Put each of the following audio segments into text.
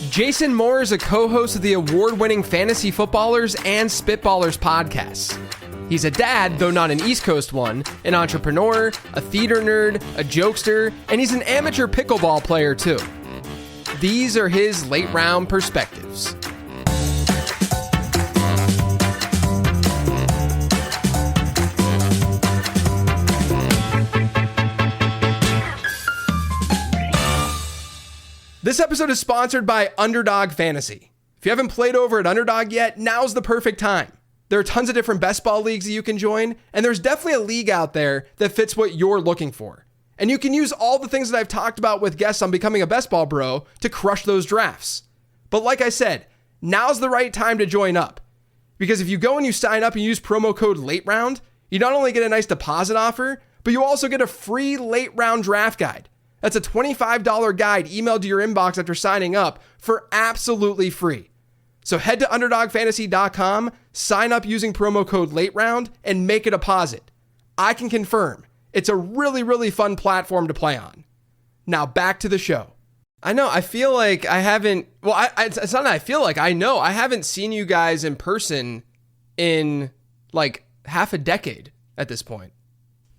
Jason Moore is a co-host of the award-winning Fantasy Footballers and Spitballers podcasts. He's a dad, though not an East Coast one, an entrepreneur, a theater nerd, a jokester, and he's an amateur pickleball player too. These are his late-round perspectives. This episode is sponsored by Underdog Fantasy. If you haven't played over at Underdog yet, now's the perfect time. There are tons of different best ball leagues that you can join, and there's definitely a league out there that fits what you're looking for. And you can use all the things that I've talked about with guests on Becoming a Best Ball Bro to crush those drafts. But like I said, now's the right time to join up. Because if you go and you sign up and use promo code LATEROUND, you not only get a nice deposit offer, but you also get a free late round draft guide. That's a $25 guide emailed to your inbox after signing up for absolutely free. So head to UnderdogFantasy.com, sign up using promo code LATEROUND, and make a deposit. I can confirm, it's a really, really fun platform to play on. Now back to the show. I know, I feel like I haven't, well, it's not that I feel like, I know I haven't seen you guys in person in like half a decade at this point.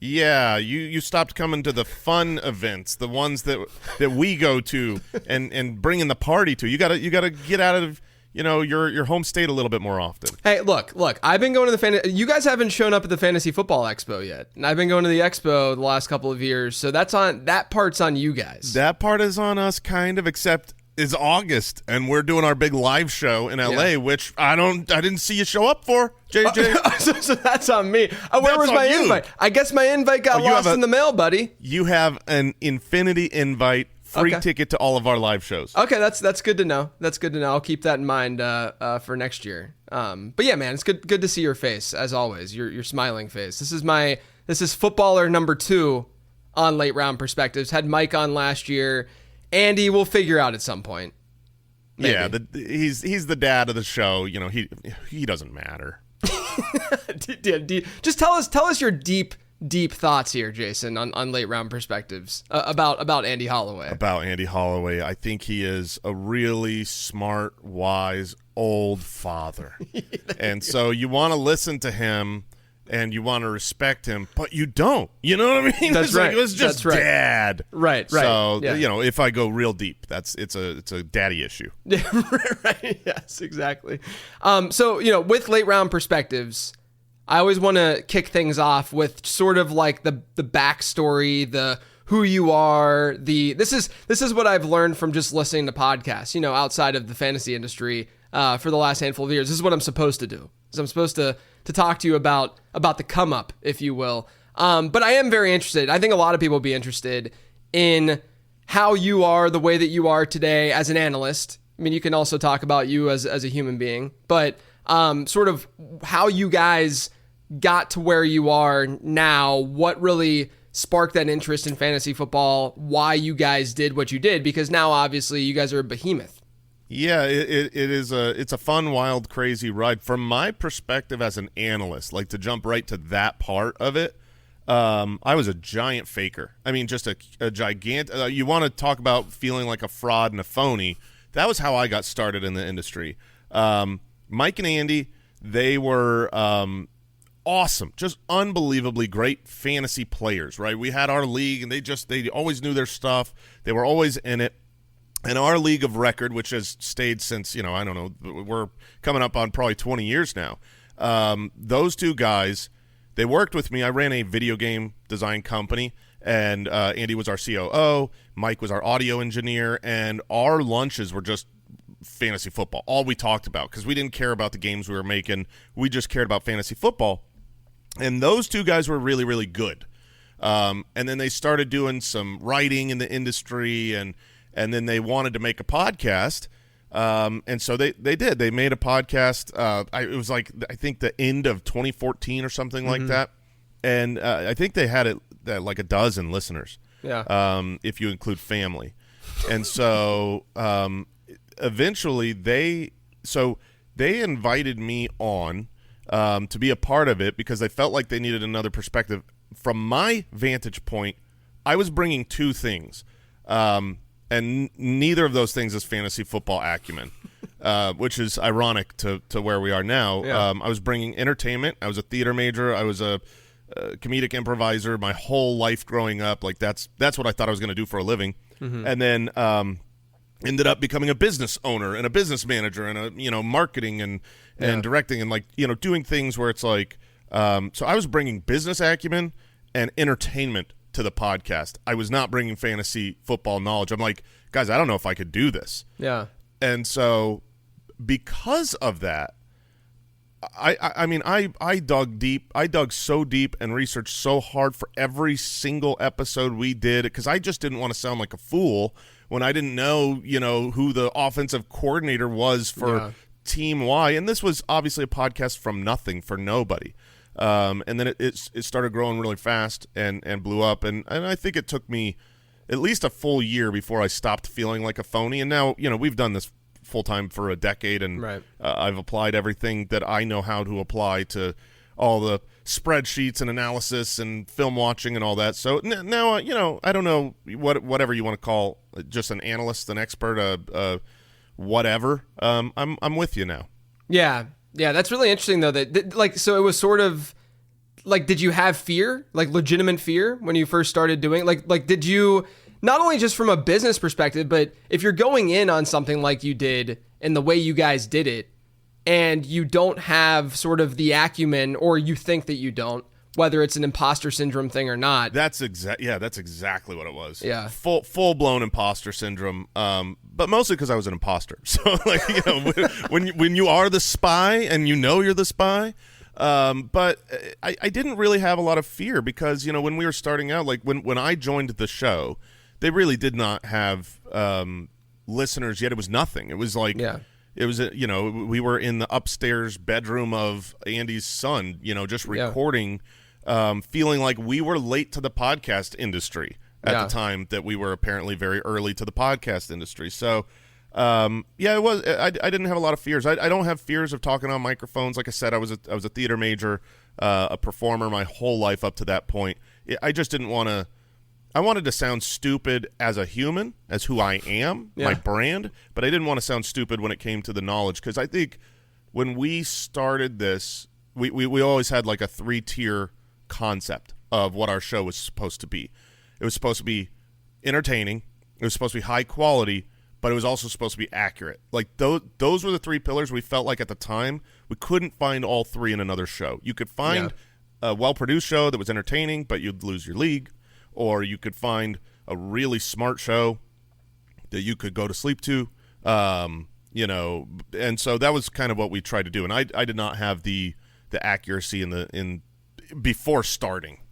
Yeah, you stopped coming to the fun events, the ones that we go to and bringing the party to. You gotta get out of your home state a little bit more often. Hey, look, I've been going to the you guys haven't shown up at the Fantasy Football Expo yet, and I've been going to the Expo the last couple of years, so that part's on you guys. That part is on us, kind of, except it's August, and we're doing our big live show in LA, which I didn't see you show up for, JJ. So that's on me. Where was my invite? I guess my invite got lost in the mail, buddy. You have an infinity invite, free ticket to all of our live shows. Okay, that's good to know. That's good to know. I'll keep that in mind for next year. But yeah, man, it's good to see your face as always. Your smiling face. This is footballer number 2 on Late Round Perspectives. Had Mike on last year. Andy will figure out at some point. Maybe. Yeah, he's the dad of the show. You know, he doesn't matter. Just tell us your deep thoughts here, Jason, on Late Round Perspectives about Andy Holloway. About Andy Holloway, I think he is a really smart, wise, old father. And so you want to listen to him and you want to respect him, but you don't. You know what I mean? That's right. Like, it was just dad. Right. So, yeah. If I go real deep, it's a daddy issue. Yeah, right. Yes, exactly. So, with Late Round Perspectives, I always want to kick things off with sort of like the backstory, the who you are, this is what I've learned from just listening to podcasts, outside of the fantasy industry for the last handful of years. This is what I'm supposed to do. So I'm supposed to talk to you about the come up, if you will. But I am very interested. I think a lot of people will be interested in how you are the way that you are today as an analyst. I mean, you can also talk about you as a human being, but sort of how you guys got to where you are now, what really sparked that interest in fantasy football, why you guys did what you did, because now obviously you guys are a behemoth. Yeah, it's a fun, wild, crazy ride. From my perspective as an analyst, like to jump right to that part of it, I was a giant faker. I mean, just a gigantic. You want to talk about feeling like a fraud and a phony? That was how I got started in the industry. Mike and Andy, they were awesome, just unbelievably great fantasy players. Right? We had our league, and they always knew their stuff. They were always in it. And our league of record, which has stayed since, I don't know, we're coming up on probably 20 years now. Those two guys, they worked with me. I ran a video game design company, and Andy was our COO. Mike was our audio engineer, and our lunches were just fantasy football. All we talked about, because we didn't care about the games we were making. We just cared about fantasy football. And those two guys were really, really good. And then they started doing some writing in the industry, and then they wanted to make a podcast, and so they did. They made a podcast. It was like, I think, the end of 2014 or something like that, and I think they had like a dozen listeners, if you include family. And so eventually they invited me on to be a part of it because they felt like they needed another perspective. From my vantage point, I was bringing two things. And and neither of those things is fantasy football acumen, which is ironic to where we are now. Yeah. I was bringing entertainment. I was a theater major. I was a comedic improviser my whole life growing up. Like that's what I thought I was going to do for a living, and then ended up becoming a business owner and a business manager and a marketing and directing and doing things where it's like so I was bringing business acumen and entertainment to the podcast. I was not bringing fantasy football knowledge. I'm like, guys, I don't know if I could do this. Yeah. And so because of that, I dug deep. I dug so deep and researched so hard for every single episode we did because I just didn't want to sound like a fool when I didn't know, who the offensive coordinator was for Team Y. And this was obviously a podcast from nothing for nobody. And then it started growing really fast and blew up. And I think it took me at least a full year before I stopped feeling like a phony. And now, we've done this full-time for a decade, and right. I've applied everything that I know how to apply to all the spreadsheets and analysis and film watching and all that. So now, I don't know whatever you want to call just an analyst, an expert, whatever. I'm with you now. Yeah. Yeah, that's really interesting, though, so it was sort of, did you have fear, legitimate fear when you first started doing it? Did you, not only just from a business perspective, but if you're going in on something like you did and the way you guys did it, and you don't have sort of the acumen, or you think that you don't, whether it's an imposter syndrome thing or not. That's exactly what it was. Yeah. Full blown imposter syndrome. But mostly because I was an imposter. So when you are the spy and you're the spy. But I didn't really have a lot of fear because, when we were starting out, when I joined the show, they really did not have listeners yet. It was nothing. It was it was, we were in the upstairs bedroom of Andy's son, just recording, feeling like we were late to the podcast industry at the time that we were apparently very early to the podcast industry. So, it was. I didn't have a lot of fears. I don't have fears of talking on microphones. Like I said, I was a theater major, a performer my whole life up to that point. I just didn't want to. I wanted to sound stupid as a human, as who I am, my brand, but I didn't want to sound stupid when it came to the knowledge, because I think when we started this, we always had like a 3-tier concept of what our show was supposed to be. It was supposed to be entertaining, it was supposed to be high quality, but it was also supposed to be accurate. Like those were the 3 pillars we felt like at the time. We couldn't find all 3 in another show. You could find a well-produced show that was entertaining, but you'd lose your league. Or you could find a really smart show that you could go to sleep to, and so that was kind of what we tried to do. And I did not have the accuracy in before starting.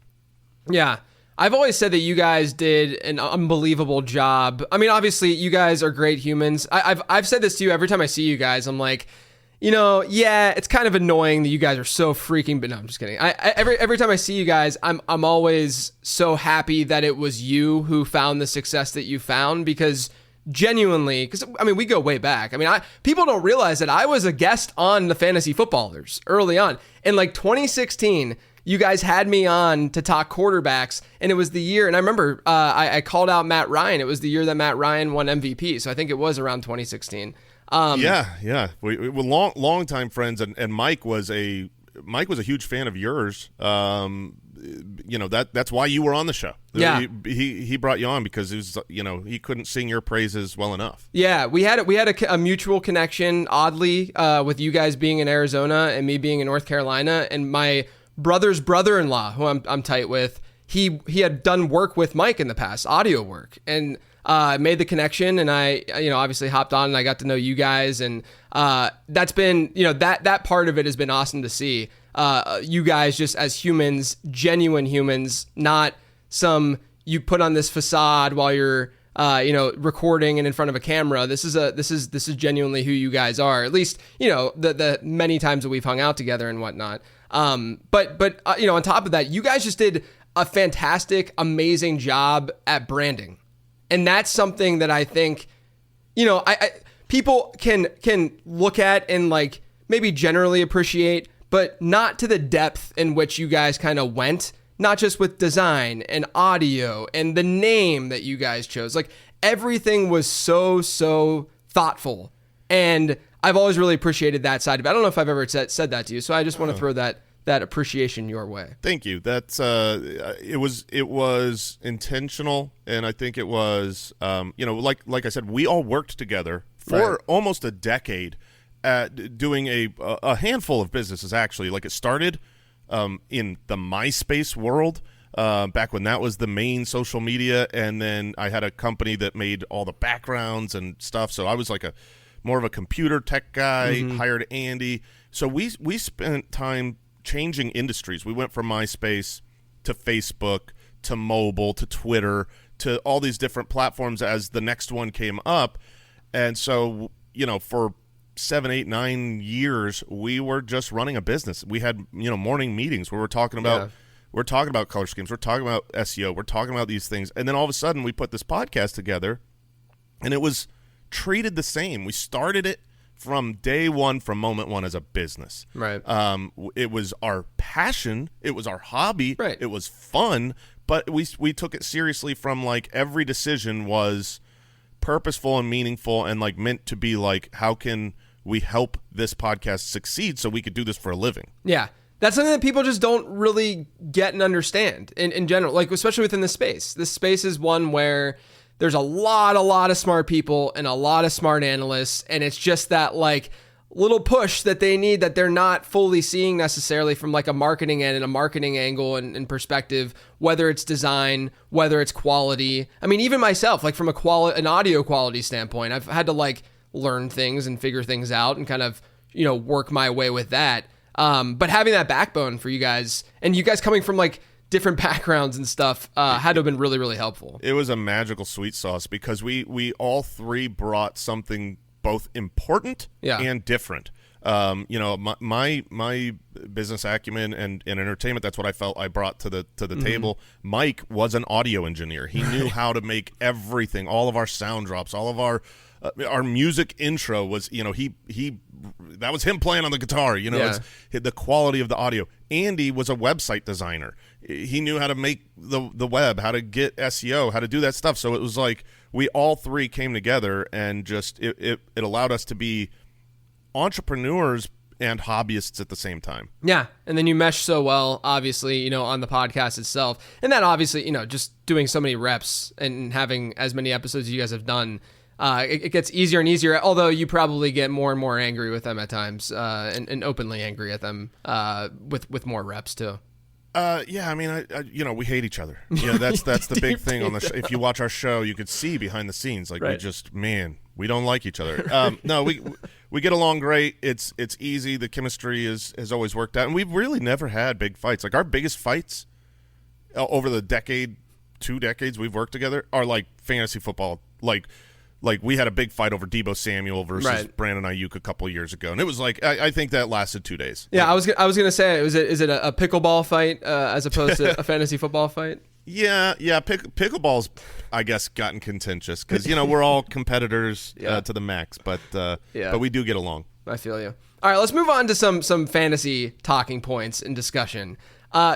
Yeah. I've always said that you guys did an unbelievable job. I mean, obviously you guys are great humans. I've said this to you every time I see you guys. I'm like, it's kind of annoying that you guys are so freaking, but no, I'm just kidding. Every time I see you guys, I'm always so happy that it was you who found the success that you found, because genuinely, we go way back. People don't realize that I was a guest on the Fantasy Footballers early on. In 2016, you guys had me on to talk quarterbacks, and it was the year, and I remember I called out Matt Ryan. It was the year that Matt Ryan won MVP, so I think it was around 2016. We were long time friends, and Mike was a huge fan of yours. That's why you were on the show. Yeah, he brought you on because it was, he couldn't sing your praises well enough. Yeah, we had a mutual connection, oddly, with you guys being in Arizona and me being in North Carolina, and my brother's brother-in-law, who I'm tight with, he had done work with Mike in the past, audio work, and made the connection, and I obviously hopped on and I got to know you guys, and that's been, that part of it has been awesome to see. You guys just as humans, genuine humans, not some you put on this facade while you're recording and in front of a camera. This is genuinely who you guys are. At least, the many times that we've hung out together and whatnot. But on top of that, you guys just did a fantastic, amazing job at branding. And that's something that I think, people can look at and maybe generally appreciate, but not to the depth in which you guys kind of went, not just with design and audio and the name that you guys chose. everything was so thoughtful. And I've always really appreciated that side of it. I don't know if I've ever said that to you, so I just want to throw that appreciation your way. Thank you. That's it was intentional, and I think it was like I said, we all worked together for almost a decade at doing a handful of businesses. Actually, like it started in the MySpace world. Back when that was the main social media, and then I had a company that made all the backgrounds and stuff. So I was like more of a computer tech guy. Hired Andy. So we spent time changing industries. We went from MySpace to Facebook to mobile to Twitter to all these different platforms as the next one came up. And so for 7, 8, 9 years, we were just running a business. We had morning meetings where we're talking about. We're talking about color schemes. We're talking about SEO. We're talking about these things. And then all of a sudden we put this podcast together, and it was treated the same. We started it from day one, from moment one, as a business. Right. It was our passion. It was our hobby. Right. It was fun. But we took it seriously from like every decision was purposeful and meaningful and like meant to be like, how can we help this podcast succeed so we could do this for a living? Yeah. That's something that people just don't really get and understand in general, like especially within this space. This space is one where there's a lot of smart people and a lot of smart analysts, and it's just that like little push that they need that they're not fully seeing necessarily from like a marketing end and a marketing angle and perspective, whether it's design, whether it's quality. I mean, even myself, like from an audio quality standpoint, I've had to like learn things and figure things out and kind of, work my way with that. But having that backbone for you guys, and you guys coming from like different backgrounds and stuff, had to have been really, really helpful. It was a magical sweet sauce because we all three brought something both important and different. My business acumen and entertainment, that's what I felt I brought to the table. Mike was an audio engineer. He knew how to make everything, all of our sound drops, all of our music intro was, that was him playing on the guitar, it's the quality of the audio. Andy was a website designer. He knew how to make the web, how to get SEO, how to do that stuff. So it was like we all three came together and just it allowed us to be entrepreneurs and hobbyists at the same time. Yeah. And then you mesh so well, obviously, on the podcast itself. And that obviously, just doing so many reps and having as many episodes as you guys have done, it gets easier and easier, although you probably get more and more angry with them at times, and openly angry at them with more reps too. Yeah, I mean, we hate each other. That's the big thing on the show. If you watch our show, you could see behind the scenes, like we don't like each other. No, we get along great. It's easy. The chemistry has always worked out, and we've really never had big fights. Like our biggest fights over the 2 decades we've worked together are like fantasy football, Like we had a big fight over Deebo Samuel versus Brandon Ayuk a couple of years ago, and it was like I think that lasted 2 days. Yeah, I was gonna say, is it a pickleball fight as opposed to a fantasy football fight? Yeah. Pickleball's, I guess, gotten contentious because we're all competitors to the max, but we do get along. I feel you. All right, let's move on to some fantasy talking points and discussion.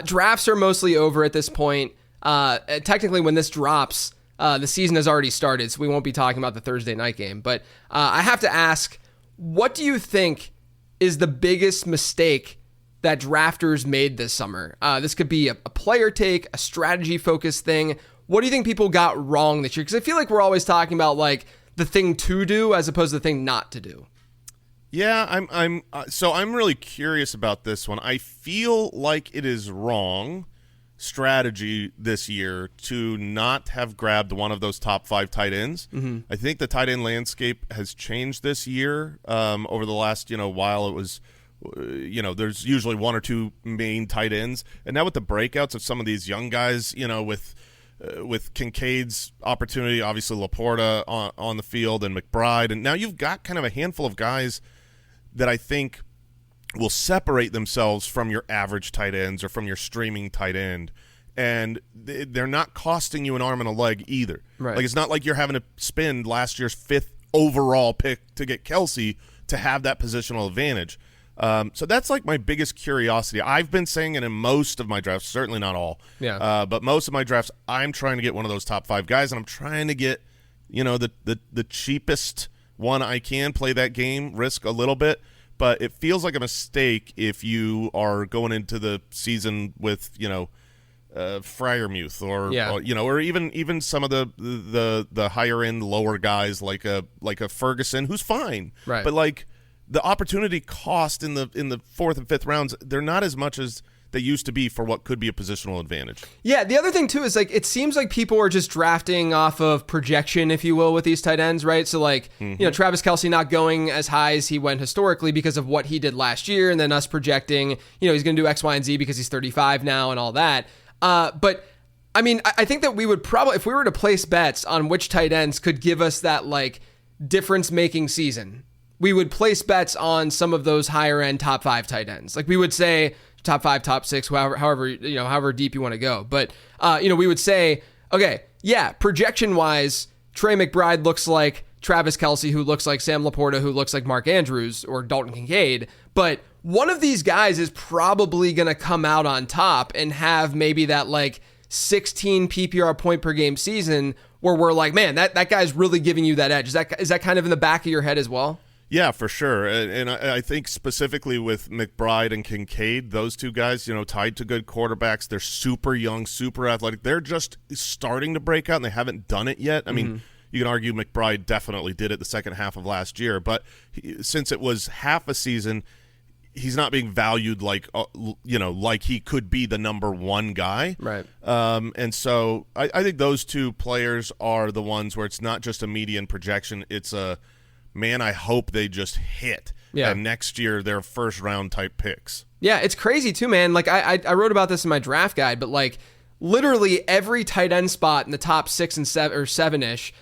Drafts are mostly over at this point. Technically, when this drops, the season has already started, so we won't be talking about the Thursday night game. But I have to ask, what do you think is the biggest mistake that drafters made this summer? This could be a player take, a strategy-focused thing. What do you think people got wrong this year? Because I feel like we're always talking about like the thing to do as opposed to the thing not to do. Yeah, I'm really curious about this one. I feel like it is wrong strategy this year to not have grabbed one of those top 5 tight ends. I think the tight end landscape has changed this year over the last while. It was there's usually 1 or 2 main tight ends, and now with the breakouts of some of these young guys, with Kincaid's opportunity, obviously Laporta on the field, and McBride, and now you've got kind of a handful of guys that I think will separate themselves from your average tight ends or from your streaming tight end, and they're not costing you an arm and a leg either. Right. Like it's not like you're having to spend last year's 5th overall pick to get Kelsey to have that positional advantage. So that's like my biggest curiosity. I've been saying it in most of my drafts, certainly not all. Yeah. But most of my drafts, I'm trying to get one of those top 5 guys, and I'm trying to get the cheapest one I can play that game, risk a little bit. But it feels like a mistake if you are going into the season with, Freiermuth or even some of the higher end lower guys like a Ferguson, who's fine. Right. But like the opportunity cost in the fourth and fifth rounds, they're not as much as they used to be for what could be a positional advantage. Yeah, the other thing too is like it seems like people are just drafting off of projection, if you will, with these tight ends, right? So like, Travis Kelce not going as high as he went historically because of what he did last year, and then us projecting, he's going to do X, Y, and Z because he's 35 now and all that. But I mean, I think that we would probably, if we were to place bets on which tight ends could give us that like difference-making season, we would place bets on some of those higher end top 5 tight ends. Like we would say top 5, top 6, however deep you want to go. But, we would say, okay, yeah, projection wise, Trey McBride looks like Travis Kelce, who looks like Sam Laporta, who looks like Mark Andrews or Dalton Kincaid. But one of these guys is probably going to come out on top and have maybe that like 16 PPR point per game season where we're like, man, that guy's really giving you that edge. Is that kind of in the back of your head as well? Yeah, for sure. And I think specifically with McBride and Kincaid, those two guys, tied to good quarterbacks, they're super young, super athletic. They're just starting to break out, and they haven't done it yet. I mean, you can argue McBride definitely did it the second half of last year, but since it was half a season, he's not being valued like he could be the number one guy. Right. And so I think those two players are the ones where it's not just a median projection, it's a man, I hope they just hit. Yeah. And next year they're first round type picks. Yeah, it's crazy too, man. Like I wrote about this in my draft guide, but like literally every tight end spot in the top 6 and 7 or 7-ish,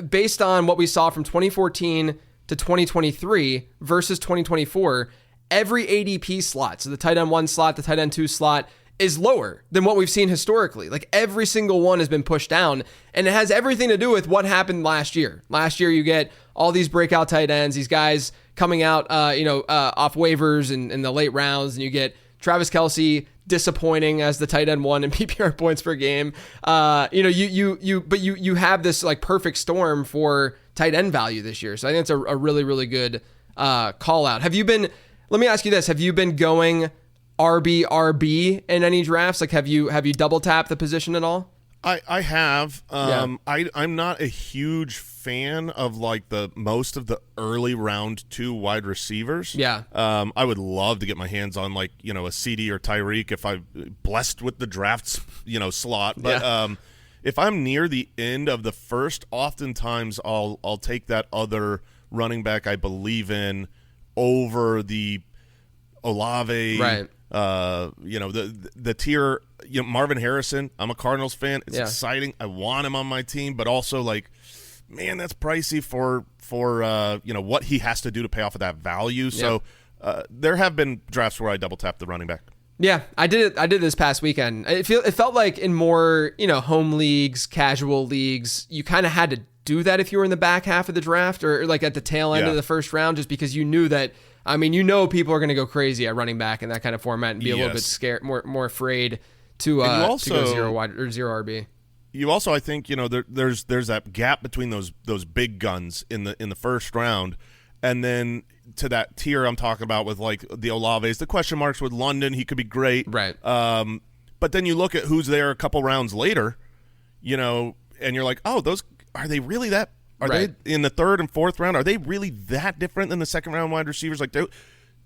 based on what we saw from 2014 to 2023 versus 2024, every ADP slot, so the tight end 1 slot, the tight end 2 slot, is lower than what we've seen historically. Like every single one has been pushed down, and it has everything to do with what happened last year. Last year, you get all these breakout tight ends, these guys coming out, off waivers in the late rounds, and you get Travis Kelce disappointing as the tight end 1 in PPR points per game. But you have this like perfect storm for tight end value this year. So I think it's a really, really good call out. Let me ask you this: have you been going RB in any drafts? Like have you double tapped the position at all? I have. Yeah. I'm not a huge fan of like the most of the early round 2 wide receivers. Yeah. I would love to get my hands on like, a CD or Tyreek if I'm blessed with the drafts, slot. But if I'm near the end of the first, oftentimes I'll take that other running back I believe in over the Olave. Right. The tier, Marvin Harrison, I'm a Cardinals fan. It's exciting. I want him on my team, but also like, man, that's pricey for what he has to do to pay off of that value. So there have been drafts where I double tap the running back. Yeah, I did it. I did this past weekend. It felt like in more, home leagues, casual leagues, you kind of had to do that if you were in the back half of the draft or like at the tail end of the first round, just because you knew that. I mean, people are going to go crazy at running back in that kind of format and be a little bit scared, more afraid to go zero wide or zero RB. You also, I think, there's that gap between those big guns in the first round, and then to that tier I'm talking about with like the Olaves, the question marks with London, he could be great, right? But then you look at who's there a couple rounds later, and you're like, oh, those are they really that? Are they in the third and fourth round? Are they really that different than the second round wide receivers? Like,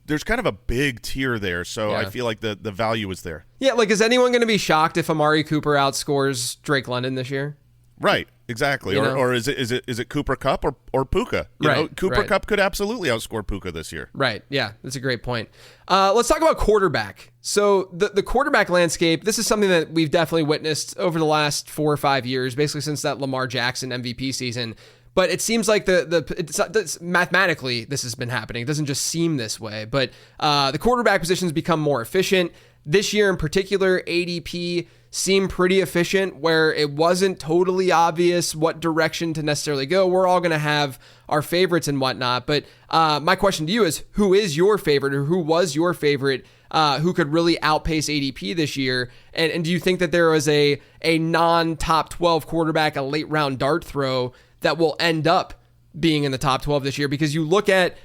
there's kind of a big tier there, so I feel like the value is there. Yeah, like is anyone going to be shocked if Amari Cooper outscores Drake London this year? Right, exactly. Or is it Cooper Kupp or Puka? Cooper Kupp could absolutely outscore Puka this year. Right. Yeah, that's a great point. Let's talk about quarterback. So the quarterback landscape, this is something that we've definitely witnessed over the last 4 or 5 years, basically since that Lamar Jackson MVP season. But it seems like it's mathematically this has been happening. It doesn't just seem this way. But the quarterback position has become more efficient. This year in particular, ADP seem pretty efficient, where it wasn't totally obvious what direction to necessarily go. We're all going to have our favorites and whatnot. But my question to you is, who is your favorite, or who was your favorite who could really outpace ADP this year? And do you think that there was a non-top 12 quarterback, a late round dart throw that will end up being in the top 12 this year? Because you look at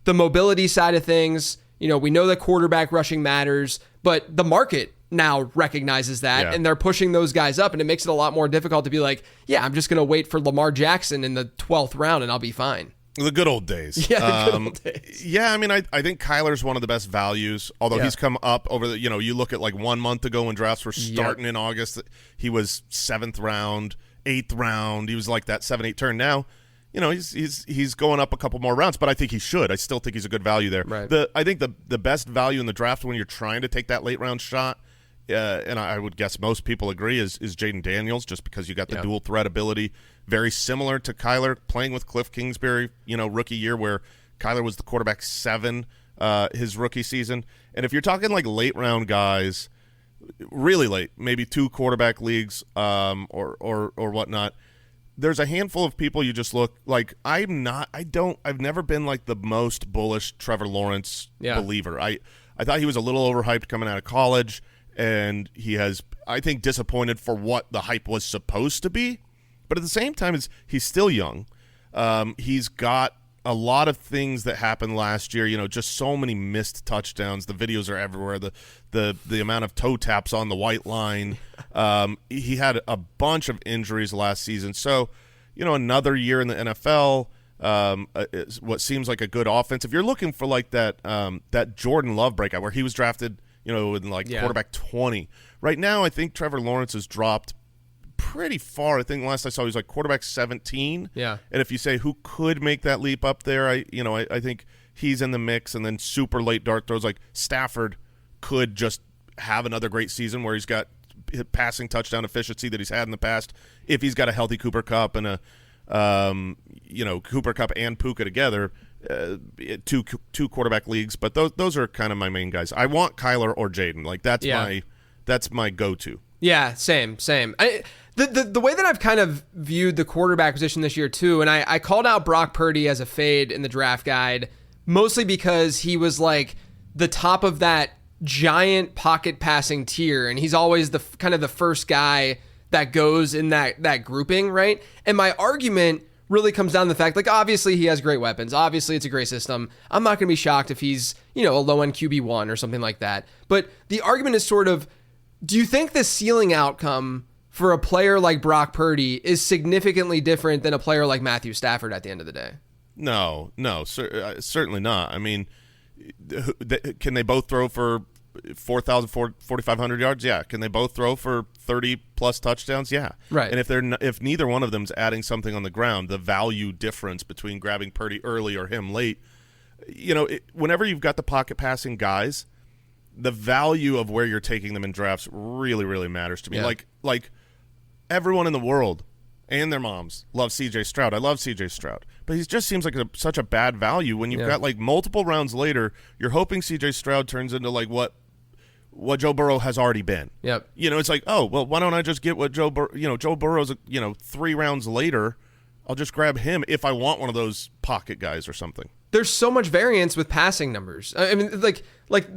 the mobility side of things, we know that quarterback rushing matters, but the market now recognizes that, and they're pushing those guys up, and it makes it a lot more difficult to be like, yeah, I'm just going to wait for Lamar Jackson in the 12th round and I'll be fine. The good old days. Yeah, the good old days. Yeah, I mean, I think Kyler's one of the best values, although he's come up over the, you look at like 1 month ago when drafts were starting in August, he was 7th round, 8th round. He was like that 7-8 turn. Now, he's going up a couple more rounds, but I think he should. I still think he's a good value there. Right. I think the best value in the draft when you're trying to take that late round shot, and I would guess most people agree, is Jaden Daniels, just because you got the dual threat ability, very similar to Kyler, playing with Cliff Kingsbury, rookie year, where Kyler was the quarterback 7 his rookie season. And if you're talking like late round guys, really late, maybe 2 quarterback leagues or whatnot, there's a handful of people you just look like. I've never been like the most bullish Trevor Lawrence believer. I thought he was a little overhyped coming out of college, and he has, I think, disappointed for what the hype was supposed to be. But at the same time, he's still young. He's got a lot of things that happened last year, just so many missed touchdowns. The videos are everywhere. The amount of toe taps on the white line. He had a bunch of injuries last season. So, another year in the NFL, what seems like a good offense. If you're looking for like that Jordan Love breakout where he was drafted, in like quarterback 20. Right now, I think Trevor Lawrence has dropped pretty far. I think last I saw he was like quarterback 17. Yeah. And if you say who could make that leap up there, I think he's in the mix. And then super late dart throws like Stafford could just have another great season where he's got passing touchdown efficiency that he's had in the past. If he's got a healthy Cooper Kupp and Cooper Kupp and Puka together, two quarterback leagues. But those are kind of my main guys. I want Kyler or Jaden. Like that's my go-to. Yeah, same. The way that I've kind of viewed the quarterback position this year too, and I called out Brock Purdy as a fade in the draft guide, mostly because he was like the top of that giant pocket passing tier, and he's always the kind of the first guy that goes in that grouping, right? And my argument really comes down to the fact, like, obviously he has great weapons. Obviously it's a great system. I'm not going to be shocked if he's, a low-end QB1 or something like that. But the argument is sort of, do you think the ceiling outcome for a player like Brock Purdy is significantly different than a player like Matthew Stafford at the end of the day? No, certainly not. I mean, can they both throw for 4,000, 4,500 yards? Yeah. Can they both throw for 30-plus touchdowns? Yeah. Right. And if neither one of them's adding something on the ground, the value difference between grabbing Purdy early or him late, whenever you've got the pocket passing guys, the value of where you're taking them in drafts really, really matters to me. Yeah. Like everyone in the world and their moms love C.J. Stroud. I love C.J. Stroud. But he just seems like such a bad value when you've got like multiple rounds later, you're hoping C.J. Stroud turns into like what Joe Burrow has already been. Yep. It's like, oh, well, why don't I just get what Joe Burrow's, 3 rounds later, I'll just grab him if I want one of those pocket guys or something. There's so much variance with passing numbers. I mean, like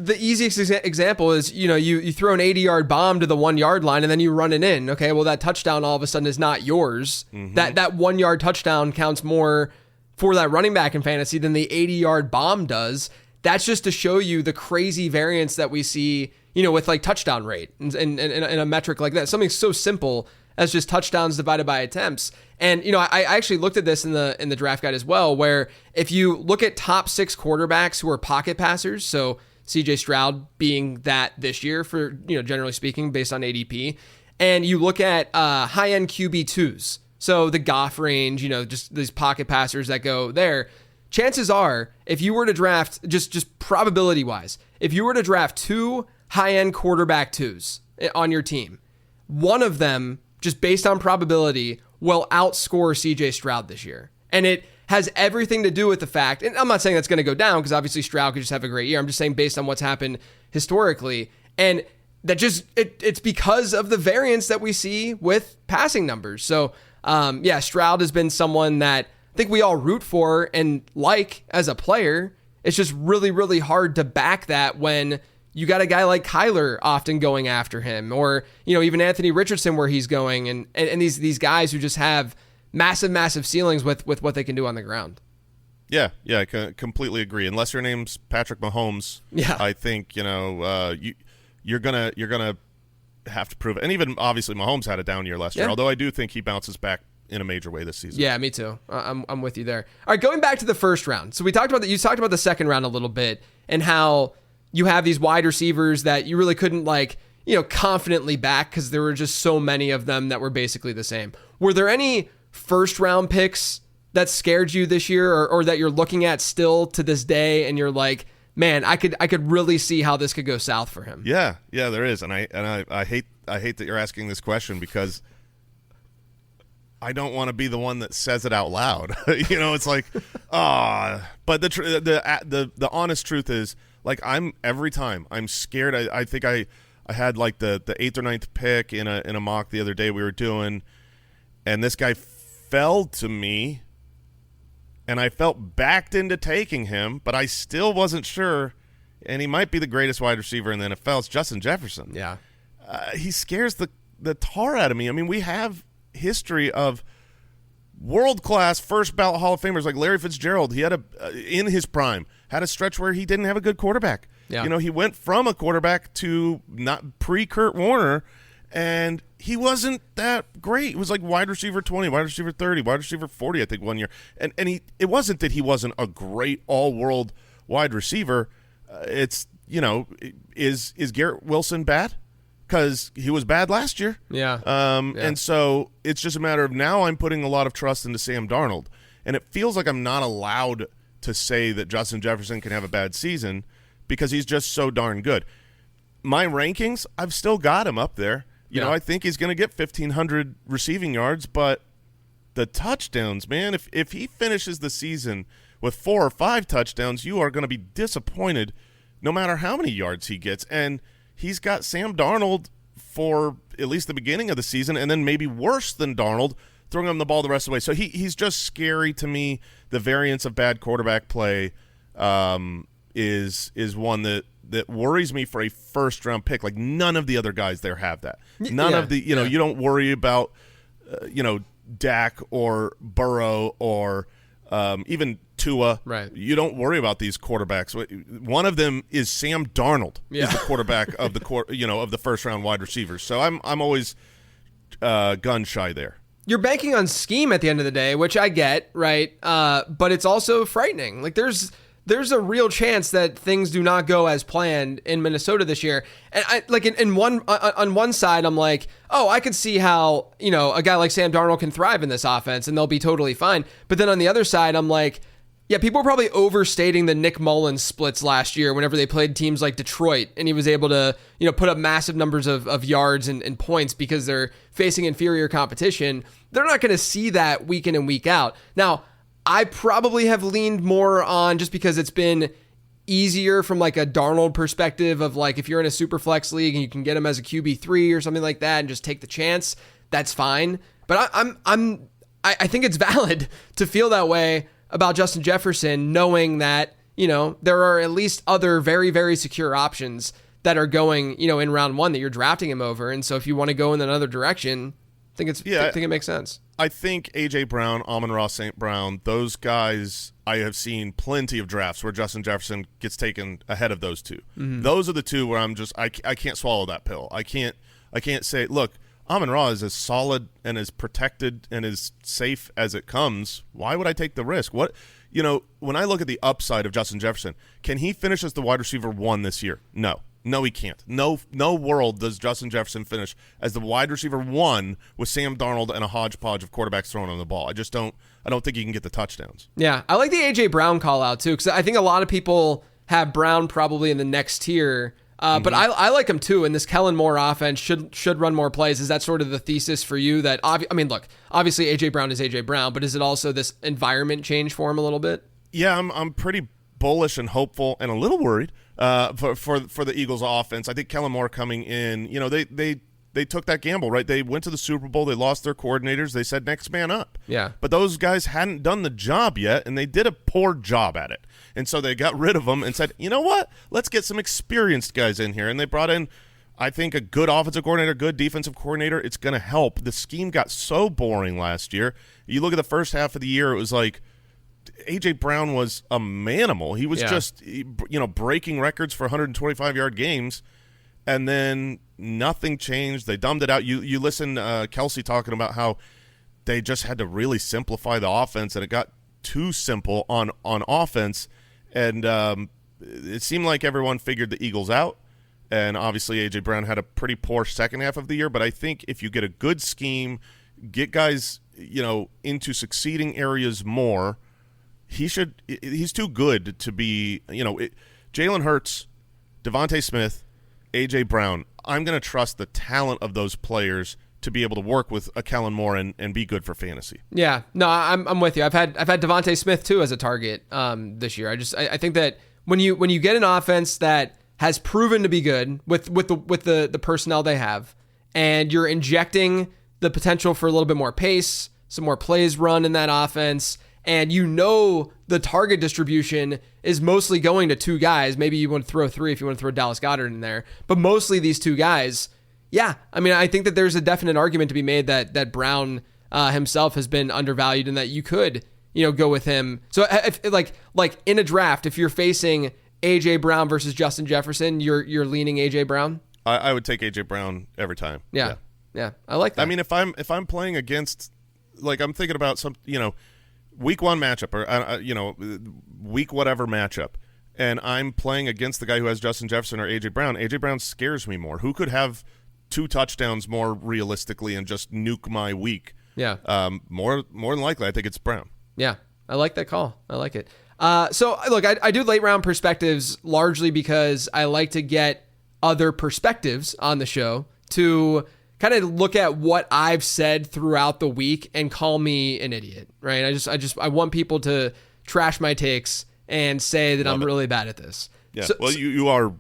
the easiest example is, you throw an 80-yard bomb to the 1-yard line and then you run it in. Okay, well, that touchdown all of a sudden is not yours. Mm-hmm. That 1-yard touchdown counts more for that running back in fantasy than the 80-yard bomb does. That's just to show you the crazy variance that we see, with like touchdown rate and a metric like that. Something so simple as just touchdowns divided by attempts. And, I actually looked at this in the draft guide as well, where if you look at top 6 quarterbacks who are pocket passers, so CJ Stroud being that this year for, generally speaking, based on ADP, and you look at high-end QB2s, so the Goff range, just these pocket passers that go there, chances are, if you were to draft, just probability-wise, if you were to draft 2 high-end quarterback 2s on your team, one of them, just based on probability, will outscore CJ Stroud this year. And it has everything to do with the fact, and I'm not saying that's going to go down because obviously Stroud could just have a great year. I'm just saying based on what's happened historically. And that just it's because of the variance that we see with passing numbers. So Stroud has been someone that I think we all root for and like as a player. It's just really, really hard to back that when you got a guy like Kyler often going after him, or even Anthony Richardson where he's going, and these guys who just have massive ceilings with what they can do on the ground. Yeah, I completely agree. Unless your name's Patrick Mahomes, I think you're gonna have to prove it. And even obviously Mahomes had a down year last year, although I do think he bounces back in a major way this season. Yeah, me too. I'm with you there. All right, going back to the first round. So we talked about that. You talked about the second round a little bit and how you have these wide receivers that you really couldn't confidently back because there were just so many of them that were basically the same. Were there any first round picks that scared you this year, or that you're looking at still to this day and you're like, man, I could really see how this could go south for him? Yeah, there is. And I hate that you're asking this question because I don't want to be the one that says it out loud. It's like, but the honest truth is, every time I'm scared. I think I had the 8th or 9th pick in a mock the other day we were doing, and this guy fell to me, and I felt backed into taking him, but I still wasn't sure, and he might be the greatest wide receiver in the NFL. It's Justin Jefferson. Yeah. He scares the tar out of me. I mean, we have history of world-class first-ballot Hall of Famers like Larry Fitzgerald. He had in his prime, had a stretch where he didn't have a good quarterback. Yeah. He went from a quarterback to not pre-Kurt Warner, and he wasn't that great. It was like wide receiver 20, wide receiver 30, wide receiver 40, I think, one year. And it wasn't that he wasn't a great all-world wide receiver. Is Garrett Wilson bad? Because he was bad last year. Yeah. And so it's just a matter of now I'm putting a lot of trust into Sam Darnold. And it feels like I'm not allowed to say that Justin Jefferson can have a bad season because he's just so darn good. My rankings, I've still got him up there. I think he's going to get 1,500 receiving yards, but the touchdowns, man, if he finishes the season with 4 or 5 touchdowns, you are going to be disappointed no matter how many yards he gets. And he's got Sam Darnold for at least the beginning of the season, and then maybe worse than Darnold, throwing him the ball the rest of the way. So he's just scary to me. The variance of bad quarterback play is one that worries me for a first-round pick. Like, none of the other guys there have that. None of the, you don't worry about, Dak or Burrow or even Tua. Right. You don't worry about these quarterbacks. One of them is Sam Darnold, is the quarterback of the first-round wide receivers. So I'm always gun shy there. You're banking on scheme at the end of the day, which I get, right? But it's also frightening. Like, there's a real chance that things do not go as planned in Minnesota this year. And on one side, I'm like, oh, I could see how, a guy like Sam Darnold can thrive in this offense and they'll be totally fine. But then on the other side, I'm like, yeah, people are probably overstating the Nick Mullins splits last year whenever they played teams like Detroit and he was able to, put up massive numbers of yards and points because they're facing inferior competition. They're not going to see that week in and week out. Now, I probably have leaned more on, just because it's been easier from like a Darnold perspective of like, if you're in a super flex league and you can get him as a QB3 or something like that and just take the chance, that's fine. But I think it's valid to feel that way about Justin Jefferson, knowing that, there are at least other very, very secure options that are going, in round 1 that you're drafting him over. And so if you want to go in another direction, I think it makes sense. I think A.J. Brown, Amon-Ra St. Brown, those guys, I have seen plenty of drafts where Justin Jefferson gets taken ahead of those two. Mm-hmm. Those are the two where I'm just I can't swallow that pill. I can't say, look, Amon-Ra is as solid and as protected and as safe as it comes. Why would I take the risk? When I look at the upside of Justin Jefferson, can he finish as the wide receiver 1 this year? No, he can't. No world does Justin Jefferson finish as the wide receiver 1 with Sam Darnold and a hodgepodge of quarterbacks throwing on the ball. I don't think he can get the touchdowns. Yeah, I like the A.J. Brown call out too, because I think a lot of people have Brown probably in the next tier. But I like him too, and this Kellen Moore offense should run more plays. Is that sort of the thesis for you? That look, obviously A.J. Brown is A.J. Brown, but is it also this environment change for him a little bit? Yeah, I'm pretty bullish and hopeful and a little worried for the Eagles offense. I think Kellen Moore coming in, they took that gamble, right? They went to the Super Bowl. They lost their coordinators. They said next man up. Yeah. But those guys hadn't done the job yet, and they did a poor job at it. And so they got rid of them and said, you know what? Let's get some experienced guys in here. And they brought in, I think, a good offensive coordinator, good defensive coordinator. It's going to help. The scheme got so boring last year. You look at the first half of the year, it was like A.J. Brown was a manimal. He was just, breaking records for 125-yard games. And then nothing changed. They dumbed it out. You listen Kelsey talking about how they just had to really simplify the offense, and it got too simple on offense. And it seemed like everyone figured the Eagles out. And obviously A.J. Brown had a pretty poor second half of the year. But I think if you get a good scheme, get guys into succeeding areas more, he's too good to be Jalen Hurts, Devontae Smith, A.J. Brown. I'm going to trust the talent of those players to be able to work with a Kellen Moore and be good for fantasy. Yeah, no, I'm with you. I've had Devontae Smith too as a target this year. I think that when you get an offense that has proven to be good with the personnel they have, and you're injecting the potential for a little bit more pace, some more plays run in that offense, and the target distribution is mostly going to two guys. Maybe you want to throw three if you want to throw Dallas Goedert in there, but mostly these two guys. Yeah, I mean, I think that there's a definite argument to be made that Brown himself has been undervalued, and that you could go with him. So if, like in a draft, if you're facing A.J. Brown versus Justin Jefferson, you're leaning A.J. Brown. I would take A.J. Brown every time. Yeah, I like that. I mean, if I'm playing against, I'm thinking about some week one matchup or week whatever matchup, and I'm playing against the guy who has Justin Jefferson or A.J. Brown. A.J. Brown scares me more. Who could have 2 touchdowns more realistically and just nuke my week? Yeah. More than likely, I think it's Brown. Yeah, I like that call. I like it. So look, I do late round perspectives largely because I like to get other perspectives on the show to kind of look at what I've said throughout the week and call me an idiot, right? I want people to trash my takes and say that I'm really bad at this. Yeah. So, you are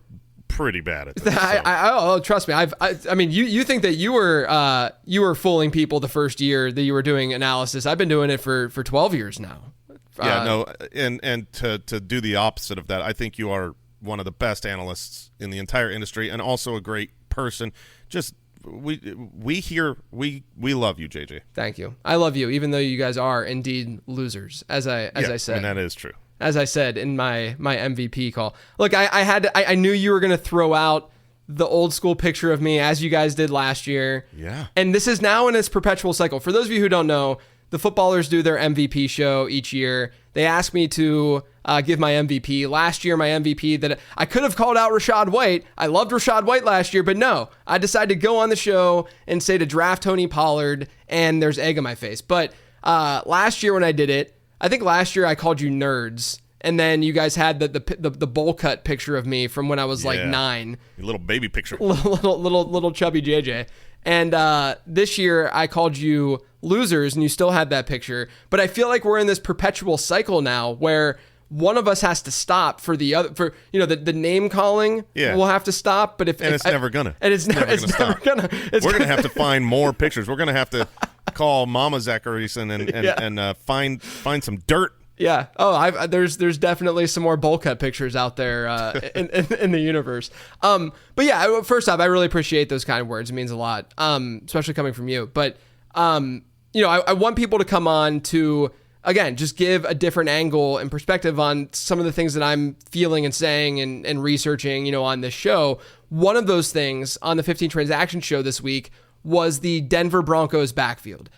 pretty bad at this. Trust me. I mean, you think that you were fooling people the first year that you were doing analysis. I've been doing it for 12 years now. And to do the opposite of that, I think you are one of the best analysts in the entire industry and also a great person. Just we love you, JJ. Thank you. I love you, even though you guys are indeed losers, as I said. And that is true. As I said in my MVP call. Look, I knew you were going to throw out the old school picture of me as you guys did last year. Yeah. And this is now in its perpetual cycle. For those of you who don't know, the footballers do their MVP show each year. They ask me to give my MVP. Last year, my MVP that I could have called out Rachaad White. I loved Rachaad White last year, but no. I decided to go on the show and say to draft Tony Pollard, and there's egg on my face. But last year when I did it, I think last year I called you nerds. And then you guys had the bowl cut picture of me from when I was like 9. Your little baby picture. Little chubby JJ. And this year I called you losers, and you still had that picture. But I feel like we're in this perpetual cycle now where one of us has to stop for the other. For the name calling, we'll have to stop. But it's never gonna. And it's never gonna. We're gonna have to find more pictures. We're gonna have to call Mama Zacharyson and find some dirt. Yeah. Oh, there's definitely some more bowl cut pictures out there in the universe. But yeah, first off, I really appreciate those kind of words. It means a lot, especially coming from you. But I want people to come on to, again, just give a different angle and perspective on some of the things that I'm feeling and saying and researching, on this show. One of those things on the 15 Transaction show this week was the Denver Broncos backfield.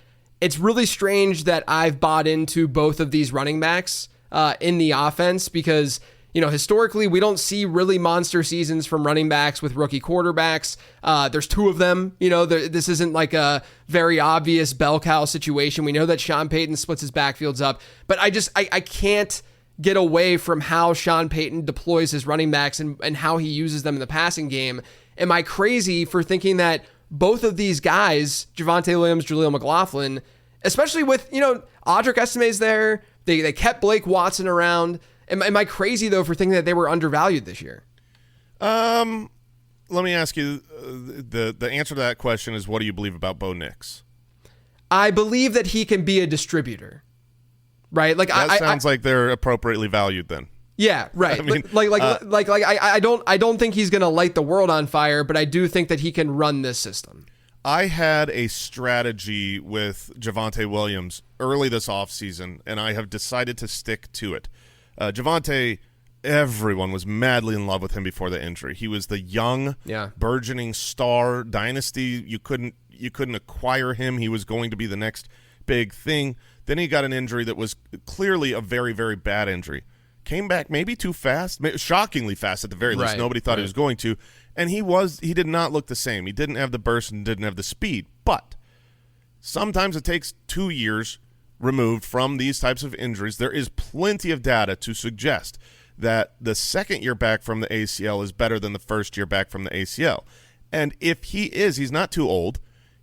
It's really strange that I've bought into both of these running backs in the offense because, historically we don't see really monster seasons from running backs with rookie quarterbacks. There's 2 of them. This isn't like a very obvious bell cow situation. We know that Sean Payton splits his backfields up, but I can't get away from how Sean Payton deploys his running backs and how he uses them in the passing game. Am I crazy for thinking that both of these guys, Javonte Williams, Jaleel McLaughlin, especially with, Audric Estime's there, they kept Blake Watson around. Am I crazy though for thinking that they were undervalued this year? Let me ask you, the answer to that question is, what do you believe about Bo Nix? I believe that he can be a distributor, right? Like that sounds like they're appropriately valued then. Yeah, right. I mean, I don't think he's going to light the world on fire, but I do think that he can run this system. I had a strategy with Javonte Williams early this offseason, and I have decided to stick to it. Javonte, everyone was madly in love with him before the injury. He was the young, burgeoning star dynasty. You couldn't acquire him. He was going to be the next big thing. Then he got an injury that was clearly a very, very bad injury. Came back maybe too fast, shockingly fast at the very least. Nobody thought he was going to. And he did not look the same. He didn't have the burst and didn't have the speed. But sometimes it takes 2 years removed from these types of injuries. There is plenty of data to suggest that the second year back from the ACL is better than the first year back from the ACL. And if he's not too old,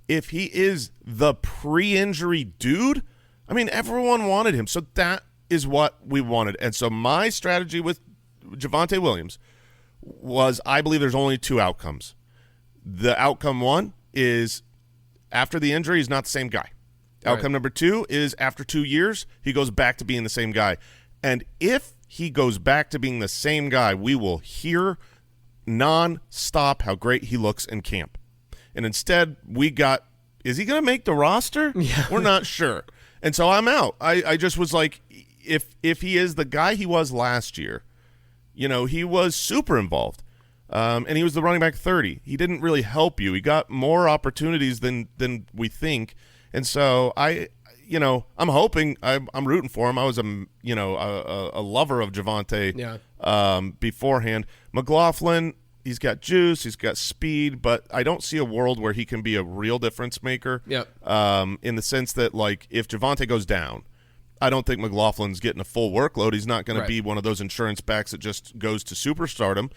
if he is the pre-injury dude, I mean, everyone wanted him. So that is what we wanted. And so my strategy with Javonte Williams was, I believe there's only two outcomes. The outcome one is after the injury, he's not the same guy. Outcome number two is after 2 years, he goes back to being the same guy. And if he goes back to being the same guy, we will hear non-stop how great he looks in camp. And instead, is he going to make the roster? Yeah. We're not sure. And so I'm out. I just was like, if he is the guy he was last year, he was super involved. And he was the running back 30. He didn't really help you. He got more opportunities than we think. And so I'm hoping, I'm rooting for him. I was a lover of Javonte beforehand. McLaughlin, he's got juice, he's got speed, but I don't see a world where he can be a real difference maker. In the sense that, like, if Javonte goes down, I don't think McLaughlin's getting a full workload. He's not going to be one of those insurance backs that just goes to superstardom.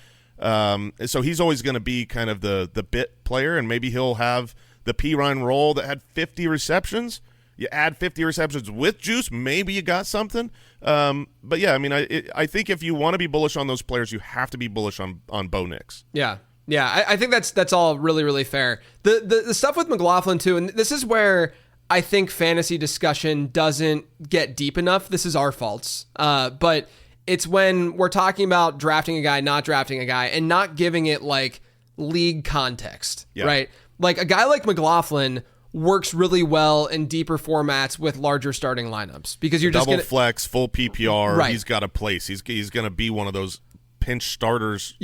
So he's always going to be kind of the bit player, and maybe he'll have the Pirine role that had 50 receptions. You add 50 receptions with juice, maybe you got something. But yeah, I mean, I think if you want to be bullish on those players, you have to be bullish on Bo Nix. Yeah. I think that's all really, really fair. The stuff with McLaughlin too, and this is where I think fantasy discussion doesn't get deep enough. This is our faults. But it's when we're talking about drafting a guy, not drafting a guy, and not giving it like league context, right? Like a guy like McLaughlin works really well in deeper formats with larger starting lineups because you're just double flex, full PPR. Right. He's got a place. He's going to be one of those pinch starters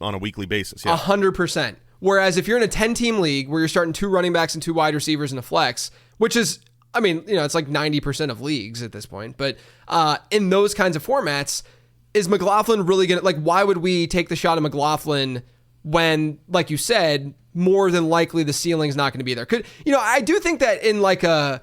on a weekly basis. 100%. Whereas if you're in a 10-team league where you're starting 2 running backs and 2 wide receivers and a flex, which is, I mean, it's like 90% of leagues at this point. But in those kinds of formats, is McLaughlin really going to, like, why would we take the shot at McLaughlin when, like you said, more than likely the ceiling's not going to be there? I do think that in like a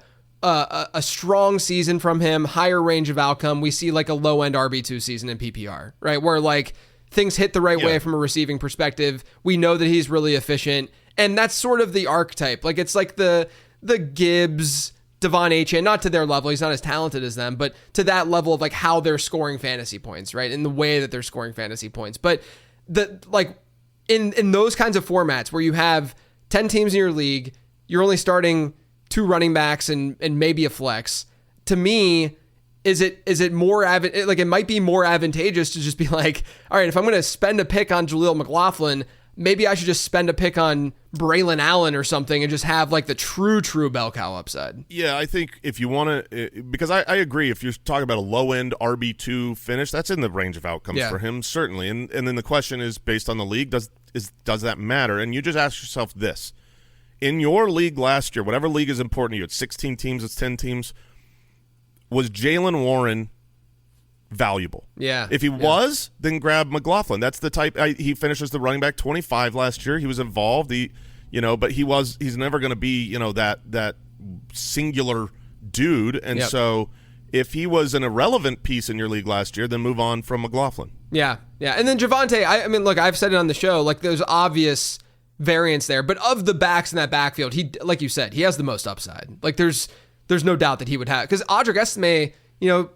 strong season from him, higher range of outcome, we see like a low end RB2 season in PPR, right? Where like things hit the right way from a receiving perspective. We know that he's really efficient, and that's sort of the archetype. Like it's like the Gibbs, Devon Achane, not to their level, he's not as talented as them, but to that level of like how they're scoring fantasy points, right? In the way that they're scoring fantasy points. But in those kinds of formats where you have 10 teams in your league, you're only starting 2 running backs and maybe a flex. To me, is it more like it might be more advantageous to just be like, all right, if I'm going to spend a pick on Jaleel McLaughlin, maybe I should just spend a pick on Braylon Allen or something and just have like the true bell cow upside. Yeah, I think if you want to, because I agree, if you're talking about a low-end RB2 finish, that's in the range of outcomes for him, certainly. And then the question is, based on the league, does that matter? And you just ask yourself this. In your league last year, whatever league is important to you, it's 16 teams, it's 10 teams, was Jaylen Warren valuable? Yeah. If he was, then grab McLaughlin. That's the type. He finishes the running back 25 last year. He was involved. But he's never going to be that singular dude. And so if he was an irrelevant piece in your league last year, then move on from McLaughlin. Yeah. And then Javonte, I mean, look, I've said it on the show, like there's obvious variance there, but of the backs in that backfield, he, like you said, he has the most upside. Like there's no doubt that he would have, because Audric Estime,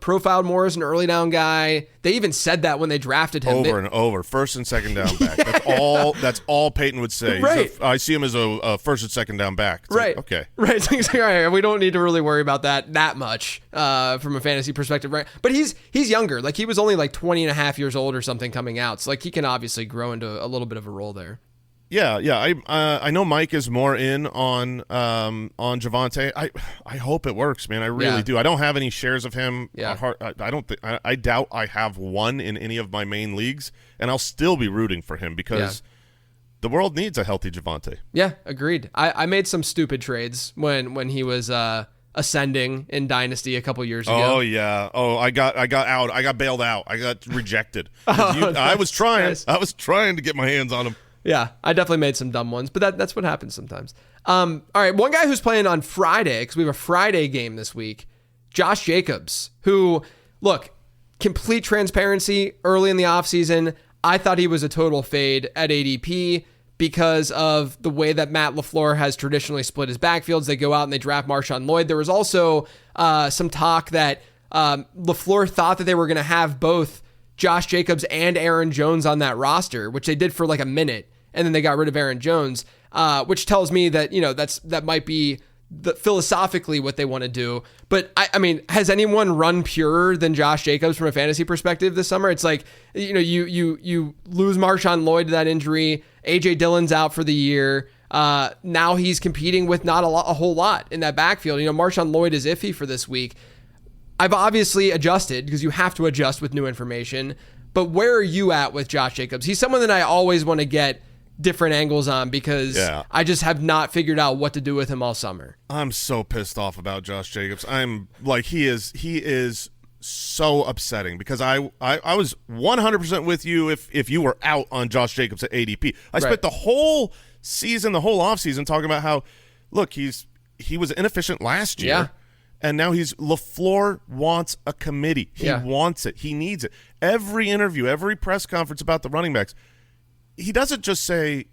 profiled more as an early down guy. They even said that when they drafted him. Over and over, first and second down back. That's all Peyton would say. Right. I see him as a first and second down back. It's Right. Like, okay. Right. It's like, all right, we don't need to really worry about that much from a fantasy perspective, right? But he's younger. Like, he was only like 20 and a half years old or something coming out. So, like, he can obviously grow into a little bit of a role there. Yeah. I know Mike is more in on Javonte. I hope it works, man. I really do. I don't have any shares of him. Yeah. I doubt I have one in any of my main leagues, and I'll still be rooting for him because the world needs a healthy Javonte. Yeah, agreed. I made some stupid trades when he was ascending in Dynasty a couple years ago. Oh yeah. Oh, I got out. I got bailed out. I got rejected. I was trying. Nice. I was trying to get my hands on him. Yeah, I definitely made some dumb ones, but that's what happens sometimes. All right, one guy who's playing on Friday, because we have a Friday game this week, Josh Jacobs, who, look, complete transparency, early in the offseason, I thought he was a total fade at ADP because of the way that Matt LaFleur has traditionally split his backfields. They go out and they draft Marshawn Lloyd. There was also some talk that LaFleur thought that they were going to have both Josh Jacobs and Aaron Jones on that roster, which they did for like a minute, and then they got rid of Aaron Jones, which tells me that, that might be philosophically what they want to do. But I mean, has anyone run purer than Josh Jacobs from a fantasy perspective this summer? It's like, you lose Marshawn Lloyd to that injury. AJ Dillon's out for the year. Now he's competing with not a whole lot in that backfield. Marshawn Lloyd is iffy for this week. I've obviously adjusted because you have to adjust with new information. But where are you at with Josh Jacobs? He's someone that I always want to get different angles on because I just have not figured out what to do with him all summer. I'm so pissed off about Josh Jacobs. I'm like, he is so upsetting because I was 100% with you if you were out on Josh Jacobs at ADP. I spent the whole season, the whole offseason talking about how, look, he was inefficient last year. Yeah. And now LaFleur wants a committee. He wants it. He needs it. Every interview, every press conference about the running backs, he doesn't just say,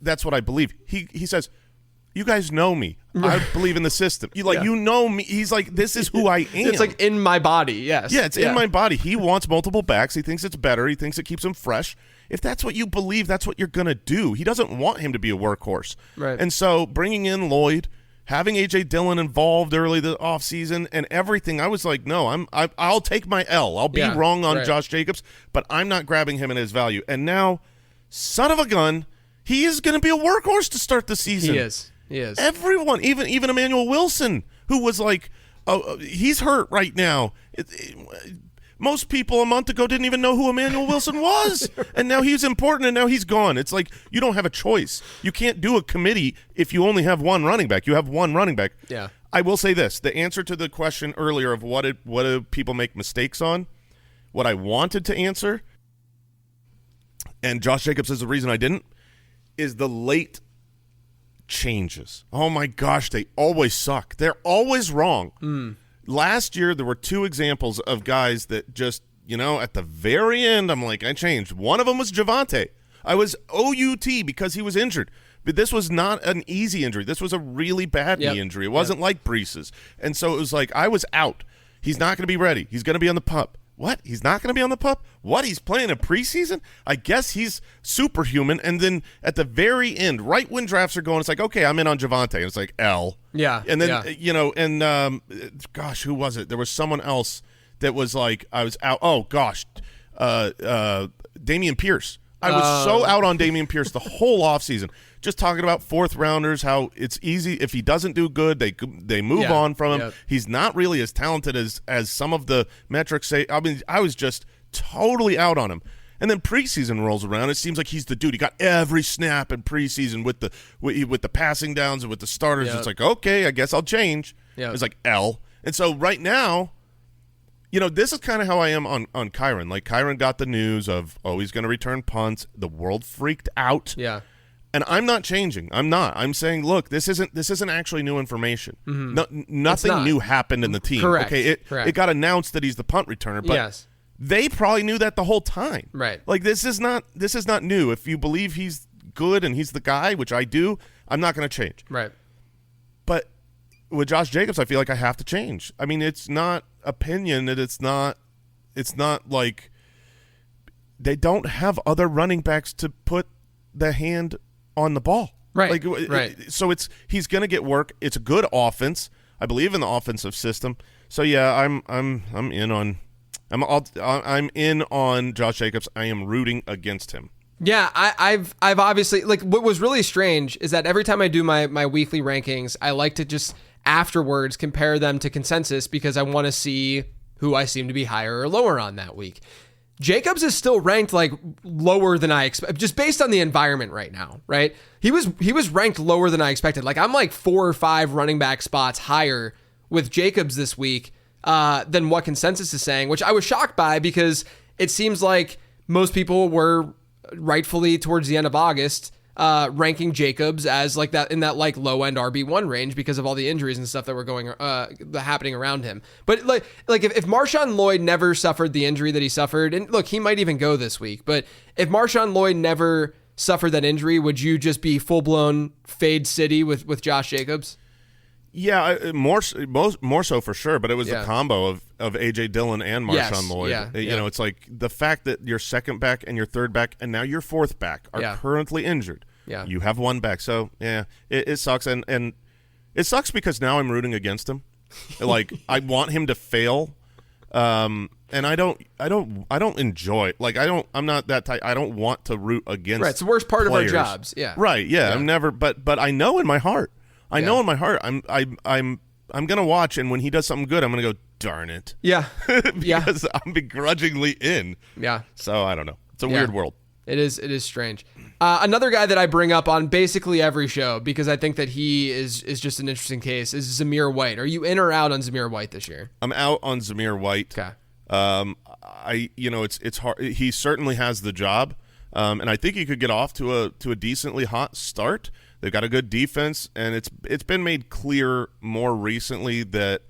that's what I believe. He says, you guys know me. I believe in the system. You know me. He's like, this is who I am. It's like in my body, yes. Yeah, it's in my body. He wants multiple backs. He thinks it's better. He thinks it keeps him fresh. If that's what you believe, that's what you're going to do. He doesn't want him to be a workhorse. Right. And so bringing in Lloyd, having A.J. Dillon involved early the offseason and everything, I was like, no, I'll take my L. I'll be wrong on Josh Jacobs, but I'm not grabbing him in his value. And now, son of a gun, he is going to be a workhorse to start the season. He is. Everyone, even Emmanuel Wilson, who was like, he's hurt right now. Most people a month ago didn't even know who Emmanuel Wilson was, and now he's important, and now he's gone. It's like you don't have a choice. You can't do a committee if you only have one running back. You have one running back. Yeah. I will say this. The answer to the question earlier of what do people make mistakes on, what I wanted to answer, and Josh Jacobs is the reason I didn't, is the late changes. Oh, my gosh, they always suck. They're always wrong. Last year, there were two examples of guys that just, at the very end, I'm like, I changed. One of them was Javonte. I was OUT because he was injured. But this was not an easy injury. This was a really bad knee injury. It wasn't like Brees's. And so it was like, I was out. He's not going to be ready. He's going to be on the pup. What? He's not going to be on the pup? What? He's playing in preseason? I guess he's superhuman. And then at the very end, right when drafts are going, it's like, okay, I'm in on Javonte. And it's like, L. Yeah. And then, gosh, who was it? There was someone else that was like, I was out. Oh, gosh. Dameon Pierce. I was so out on Dameon Pierce the whole offseason. Just talking about fourth rounders, how it's easy. If he doesn't do good, they move on from him. Yep. He's not really as talented as some of the metrics say. I mean, I was just totally out on him. And then preseason rolls around. It seems like he's the dude. He got every snap in preseason with the passing downs and with the starters. Yep. It's like, okay, I guess I'll change. Yep. It's like L. And so right now, this is kind of how I am on Kyron. Like, Kyron got the news of, he's going to return punts. The world freaked out. Yeah. And I'm not changing. I'm not. I'm saying, look, this isn't actually new information. Mm-hmm. Nothing new happened in the team. Correct. Okay, Correct. It got announced that he's the punt returner, but they probably knew that the whole time. Right. Like, this is not new. If you believe he's good and he's the guy, which I do, I'm not going to change. Right. But with Josh Jacobs, I feel like I have to change. I mean, it's not opinion, and it's not like they don't have other running backs to put the hand on the ball. Right. So he's going to get work. It's a good offense. I believe in the offensive system. So yeah, I'm in on Josh Jacobs. I am rooting against him. Yeah, I've obviously, like, what was really strange is that every time I do my weekly rankings, I like to just afterwards compare them to consensus because I want to see who I seem to be higher or lower on that week. Jacobs is still ranked like lower than I expect, just based on the environment right now, right? He was ranked lower than I expected. Like, I'm like 4 or 5 running back spots higher with Jacobs this week than what consensus is saying, which I was shocked by because it seems like most people were rightfully towards the end of August ranking Jacobs as like that in that like low end RB1 range because of all the injuries and stuff that were happening around him. But like if Marshawn Lloyd never suffered the injury that he suffered, and look, he might even go this week, but if Marshawn Lloyd never suffered that injury, would you just be full blown fade city with Josh Jacobs? Yeah, more so for sure. But it was the combo of A.J. Dillon and Marshawn Lloyd. You know, it's like the fact that your second back and your third back and now your fourth back are currently injured. Yeah, you have one back. So yeah, it sucks, and it sucks because now I'm rooting against him. Like I want him to fail, and I don't enjoy it. Like I'm not that type. I don't want to root against. Right, it's the worst part players. of our jobs. Yeah. Right. Yeah. I'm never. But I know in my heart. I know in my heart I'm gonna watch, and when he does something good, I'm gonna go, darn it. Yeah. Because I'm begrudgingly in. Yeah. So I don't know. It's a weird world. It is strange. Another guy that I bring up on basically every show because I think that he is just an interesting case is Zamir White. Are you in or out on Zamir White this year? I'm out on Zamir White. Okay. It's hard. He certainly has the job, and I think he could get off to a decently hot start. They've got a good defense, and it's been made clear more recently that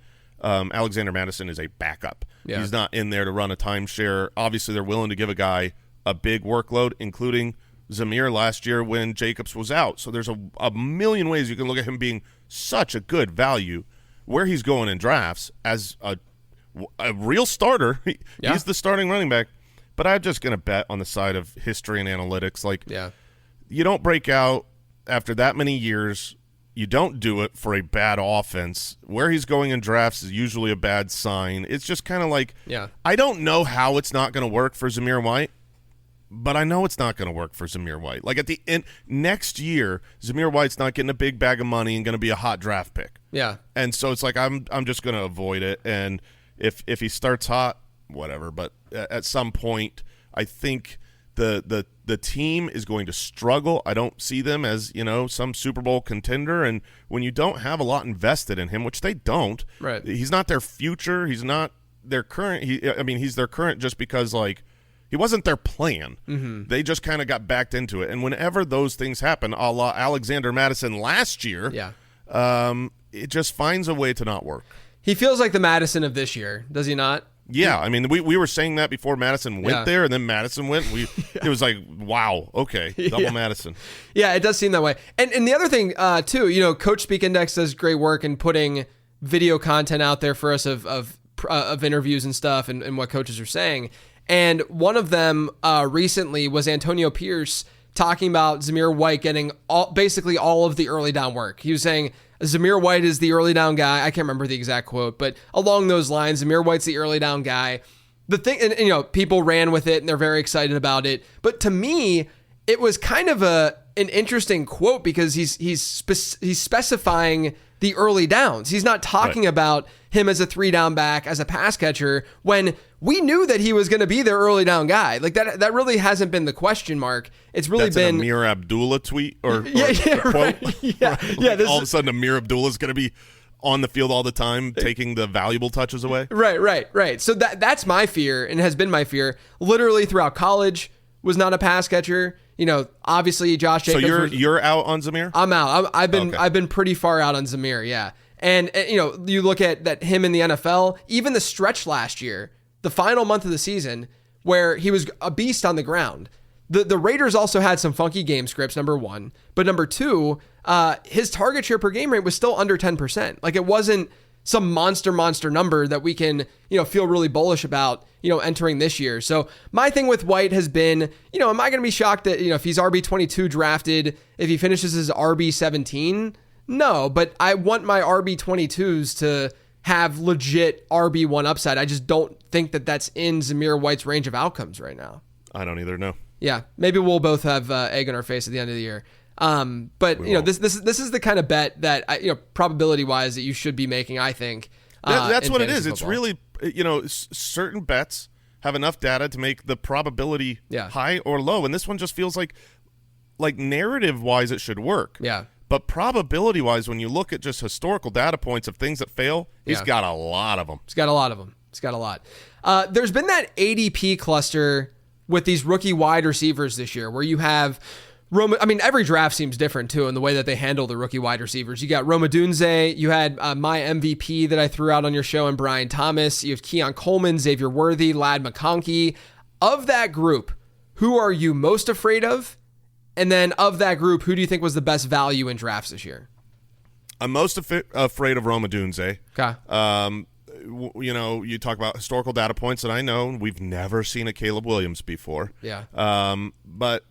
Alexander Mattison is a backup. Yeah. He's not in there to run a timeshare. Obviously, they're willing to give a guy a big workload, including Zamir last year when Jacobs was out. So there's a million ways you can look at him being such a good value. Where he's going in drafts as a real starter, he's the starting running back. But I'm just going to bet on the side of history and analytics. Like, you don't break out after that many years. You don't do it for a bad offense. Where he's going in drafts is usually a bad sign. It's just kind of like, I don't know how it's not going to work for Zamir White, but I know it's not going to work for Zamir White. Like at the end next year, Zamir White's not getting a big bag of money and going to be a hot draft pick. Yeah. And so it's like I'm just going to avoid it. And if he starts hot, whatever. But at some point, I think the team is going to struggle. I don't see them as, some Super Bowl contender. And when you don't have a lot invested in him, which they don't, right? He's not their future. He's not their current. He's their current just because he wasn't their plan. Mm-hmm. They just kind of got backed into it. And whenever those things happen, a la Alexander Mattison last year, it just finds a way to not work. He feels like the Madison of this year, does he not? Yeah, we were saying that before Madison went there, and then Madison went. It was like, wow, okay, double Madison. Yeah, it does seem that way. And the other thing, too, Coach Speak Index does great work in putting video content out there for us of interviews and stuff and what coaches are saying. And one of them recently was Antonio Pierce talking about Zamir White getting basically all of the early down work. He was saying Zamir White is the early down guy. I can't remember the exact quote, but along those lines, Zamir White's the early down guy. The thing, and people ran with it and they're very excited about it. But to me, it was kind of an interesting quote because he's specifying the early downs. He's not talking about him as a 3-down back, as a pass catcher, when we knew that he was going to be their early down guy. Like that really hasn't been the question mark. It's really been an Amir Abdullah tweet or quote. Right. Yeah. Right? All of a sudden Amir Abdullah is going to be on the field all the time, taking the valuable touches away. Right. So that's my fear and has been my fear literally throughout college. Was not a pass catcher. Obviously Josh Jacobs. So you're out on Zamir? I'm out. I've been pretty far out on Zamir. Yeah. And you look at that him in the NFL, even the stretch last year, the final month of the season where he was a beast on the ground. The Raiders also had some funky game scripts, number one. But number two, his target share per game rate was still under 10%. Like, it wasn't some monster number that we can, feel really bullish about, entering this year. So my thing with White has been, am I going to be shocked that, if he's RB22 drafted, if he finishes as RB17? No, but I want my RB22s to have legit RB1 upside. I just don't think that that's in Zamir White's range of outcomes right now. I don't either, no. Yeah, maybe we'll both have egg on our face at the end of the year. But this is the kind of bet that probability wise that you should be making. I think that's what it is. Football. It's really certain bets have enough data to make the probability high or low, and this one just feels like narrative wise it should work. Yeah. But probability wise, when you look at just historical data points of things that fail, he's got a lot of them. He's got a lot. There's been that ADP cluster with these rookie wide receivers this year, where you have every draft seems different too in the way that they handle the rookie wide receivers. You got Rome Odunze, you had my MVP that I threw out on your show, and Brian Thomas. You have Keon Coleman, Xavier Worthy, Ladd McConkey. Of that group, who are you most afraid of? And then of that group, who do you think was the best value in drafts this year? I'm most afraid of Rome Odunze. Okay. You talk about historical data points, and I know we've never seen a Caleb Williams before. Yeah. But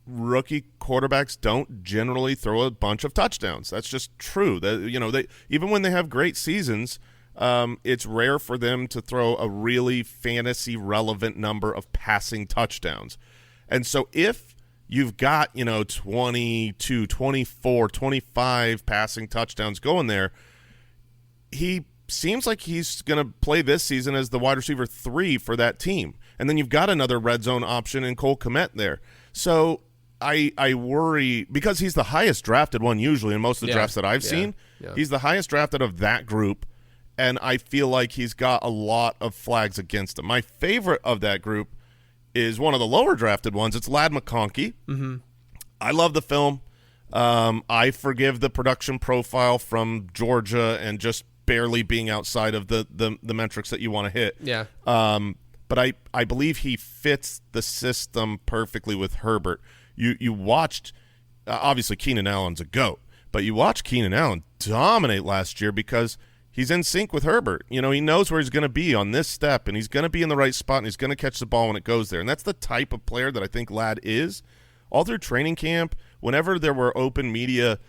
rookie quarterbacks don't generally throw a bunch of touchdowns. That's just true. They even when they have great seasons, it's rare for them to throw a really fantasy relevant number of passing touchdowns. And so if you've got 22, 24, 25 passing touchdowns going there, he seems like he's going to play this season as the wide receiver 3 for that team. And then you've got another red zone option in Cole Kmet there. So I worry, because he's the highest drafted one usually in most of the drafts that I've seen. Yeah. He's the highest drafted of that group, and I feel like he's got a lot of flags against him. My favorite of that group is one of the lower drafted ones. It's Ladd McConkey. Mm-hmm. I love the film. I forgive the production profile from Georgia and just barely being outside of the metrics that you want to hit. Yeah. But I believe he fits the system perfectly with Herbert. You watched, obviously Keenan Allen's a GOAT, but you watched Keenan Allen dominate last year because he's in sync with Herbert. He knows where he's going to be on this step, and he's going to be in the right spot, and he's going to catch the ball when it goes there. And that's the type of player that I think Ladd is. All through training camp, whenever there were open media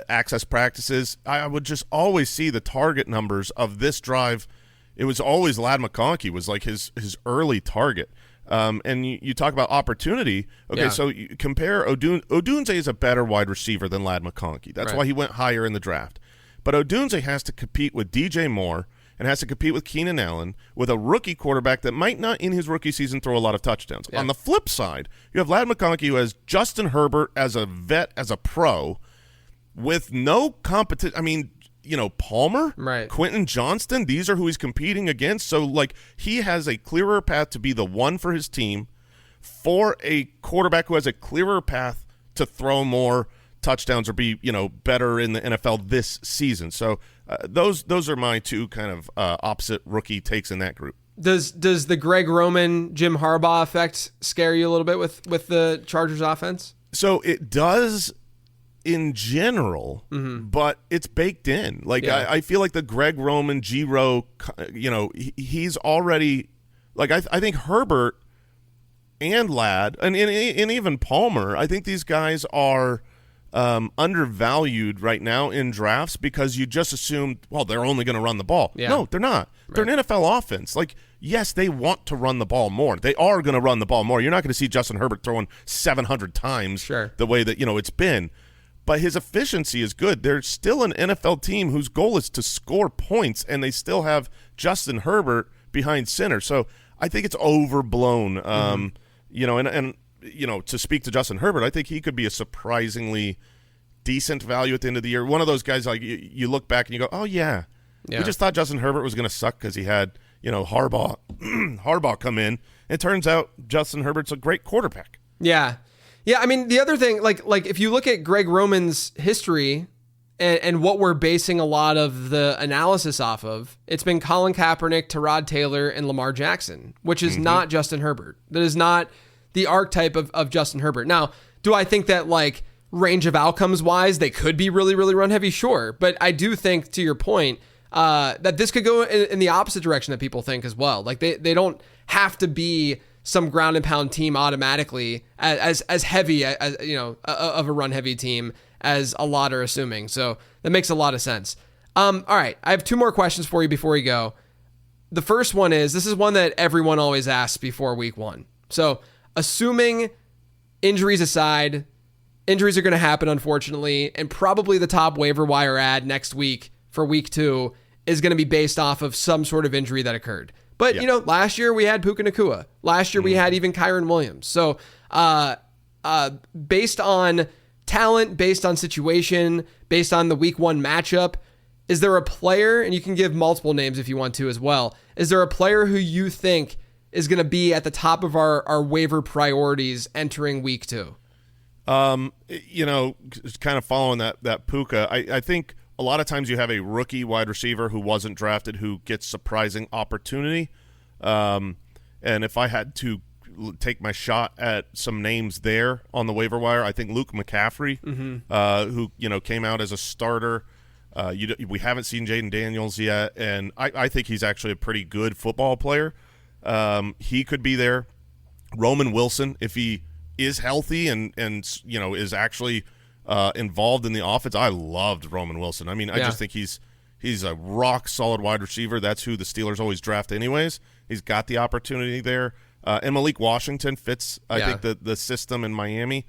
access practices, I would just always see the target numbers of this drive. It was always Ladd McConkey was like his early target. And you talk about opportunity. Okay, yeah. So you compare Odunze is a better wide receiver than Ladd McConkey. That's why he went higher in the draft. But Odunze has to compete with DJ Moore and has to compete with Keenan Allen with a rookie quarterback that might not in his rookie season throw a lot of touchdowns. Yeah. On the flip side, you have Ladd McConkey who has Justin Herbert as a vet, as a pro, with no competition. Palmer, Quentin Johnston, these are who he's competing against. So, he has a clearer path to be the one for his team for a quarterback who has a clearer path to throw more touchdowns or be, better in the NFL this season. So, those are my two kind of opposite rookie takes in that group. Does the Greg Roman, Jim Harbaugh effect scare you a little bit with the Chargers offense? So, it does in general, but it's baked in. I feel like the Greg Roman, G-Ro, he's already I think Herbert and Ladd and even Palmer, I think these guys are undervalued right now in drafts because you just assume, well, they're only going to run the ball. Yeah. No, they're not. They're an NFL offense. Yes, they want to run the ball more. They are going to run the ball more. You're not going to see Justin Herbert throwing 700 times the way that it's been. But his efficiency is good. They're still an NFL team whose goal is to score points, and they still have Justin Herbert behind center. So I think it's overblown. And to speak to Justin Herbert, I think he could be a surprisingly decent value at the end of the year. One of those guys, you look back and you go, oh, yeah. We just thought Justin Herbert was going to suck because he had, Harbaugh come in. It turns out Justin Herbert's a great quarterback. Yeah. Yeah, the other thing, if you look at Greg Roman's history, and what we're basing a lot of the analysis off of, it's been Colin Kaepernick, Tyrod Taylor, and Lamar Jackson, which is not Justin Herbert. That is not the archetype of Justin Herbert. Now, do I think that like range of outcomes wise, they could be really, really run heavy? Sure. But I do think, to your point, that this could go in the opposite direction that people think as well. Like they don't have to be some ground and pound team automatically as heavy as of a run heavy team as a lot are assuming. So that makes a lot of sense. All right, I have two more questions for you before we go. The first one is, this is one that everyone always asks before week 1. So assuming injuries aside, injuries are going to happen, unfortunately, and probably the top waiver wire ad next week for week 2 is going to be based off of some sort of injury that occurred. But, last year we had Puka Nacua. Last year we had even Kyren Williams. So based on talent, based on situation, based on the week 1 matchup, is there a player, and you can give multiple names if you want to as well, is there a player who you think is going to be at the top of our waiver priorities entering week 2? Kind of following that Puka, I think a lot of times you have a rookie wide receiver who wasn't drafted who gets surprising opportunity. And if I had to take my shot at some names there on the waiver wire, I think Luke McCaffrey, who came out as a starter. We haven't seen Jaden Daniels yet, and I think he's actually a pretty good football player. He could be there. Roman Wilson, if he is healthy and is actually involved in the offense. I loved Roman Wilson. I mean, I just think he's a rock solid wide receiver. That's who the Steelers always draft anyways. He's got the opportunity there. And Malik Washington fits, I think, the system in Miami.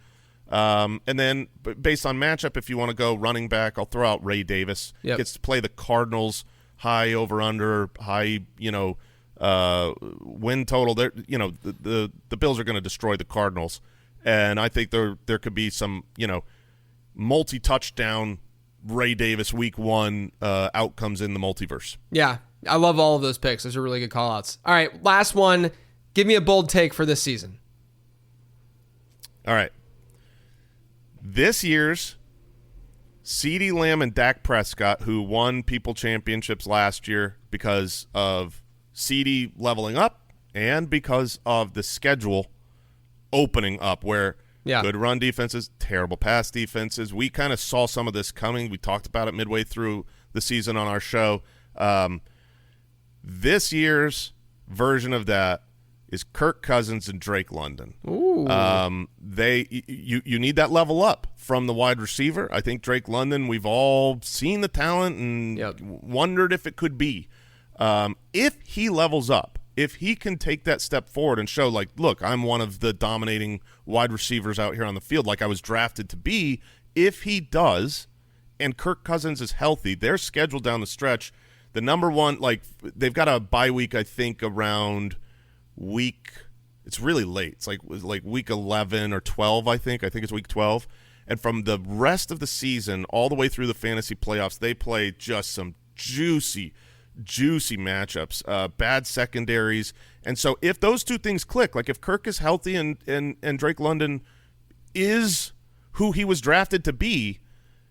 And then based on matchup, if you want to go running back, I'll throw out Ray Davis. Gets to play the Cardinals, high over-under, high, win total. The Bills are going to destroy the Cardinals. And I think there could be some, multi-touchdown Ray Davis week 1 outcomes in the multiverse. Yeah, I love all of those picks. Those are really good call-outs. All right, last one. Give me a bold take for this season. All right. This year's CeeDee Lamb and Dak Prescott, who won people championships last year because of CeeDee leveling up and because of the schedule opening up, where good run defenses, terrible pass defenses. We kind of saw some of this coming. We talked about it midway through the season on our show. This year's version of that is Kirk Cousins and Drake London. Ooh. You need that level up from the wide receiver. I think Drake London, we've all seen the talent and wondered if it could be. If he levels up, if he can take that step forward and show, like, look, I'm one of the dominating wide receivers out here on the field like I was drafted to be, if he does, and Kirk Cousins is healthy, their schedule down the stretch, the number one, like, they've got a bye week, I think, around week – it's really late. It's like week 11 or 12, I think. I think it's week 12. And from the rest of the season all the way through the fantasy playoffs, they play just some juicy matchups, bad secondaries. And so if those two things click, like if Kirk is healthy and Drake London is who he was drafted to be,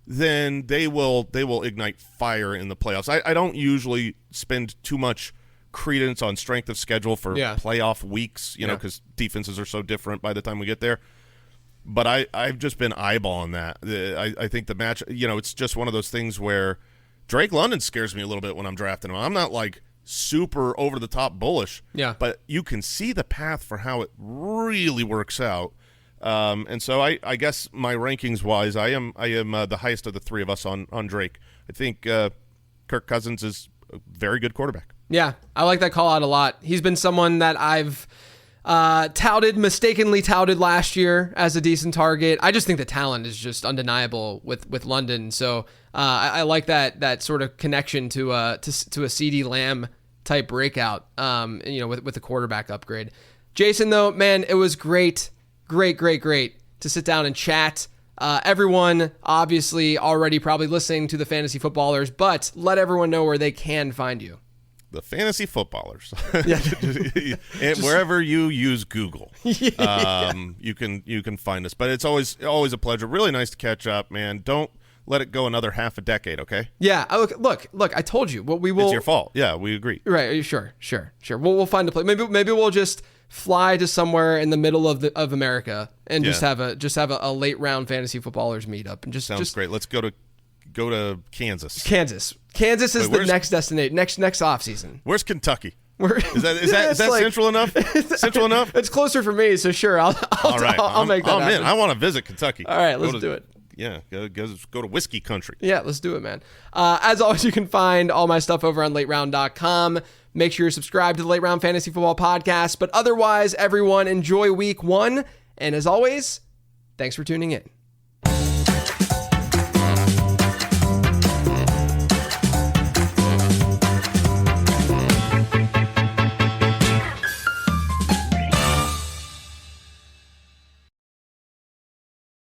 then they will ignite fire in the playoffs. I don't usually spend too much credence on strength of schedule for playoff weeks, because defenses are so different by the time we get there. But I've just been eyeballing that. I think the match, it's just one of those things where Drake London scares me a little bit when I'm drafting him. I'm not like super over the top bullish, but you can see the path for how it really works out. And so I guess my rankings wise, I am the highest of the three of us on Drake. I think Kirk Cousins is a very good quarterback. Yeah, I like that call out a lot. He's been someone that I've mistakenly touted last year as a decent target. I just think the talent is just undeniable with London. So I like that sort of connection to a CeeDee Lamb type breakout. With the quarterback upgrade. Jason, though, man, it was great to sit down and chat. Everyone obviously already probably listening to the Fantasy Footballers, but let everyone know where they can find you. The Fantasy Footballers. And wherever you use Google, you can find us. But it's always a pleasure. Really nice to catch up, man. let it go another half a decade, okay? Yeah. Look. I told you. What we will. It's your fault. Yeah, we agree. Right. Sure. We'll find a place. Maybe we'll just fly to somewhere in the middle of America and just have a late round fantasy footballers meetup and sounds great. Let's go to Kansas. Kansas is the next destination. Next off season. Where's Kentucky? Is that like, central enough? Central enough? It's closer for me, so sure. I'll make that happen. I want to visit Kentucky. All right, let's do it. Yeah, go to whiskey country. Yeah, let's do it, man. As always, you can find all my stuff over on lateround.com. Make sure you're subscribed to the Late Round Fantasy Football Podcast. But otherwise, everyone, enjoy week 1. And as always, thanks for tuning in.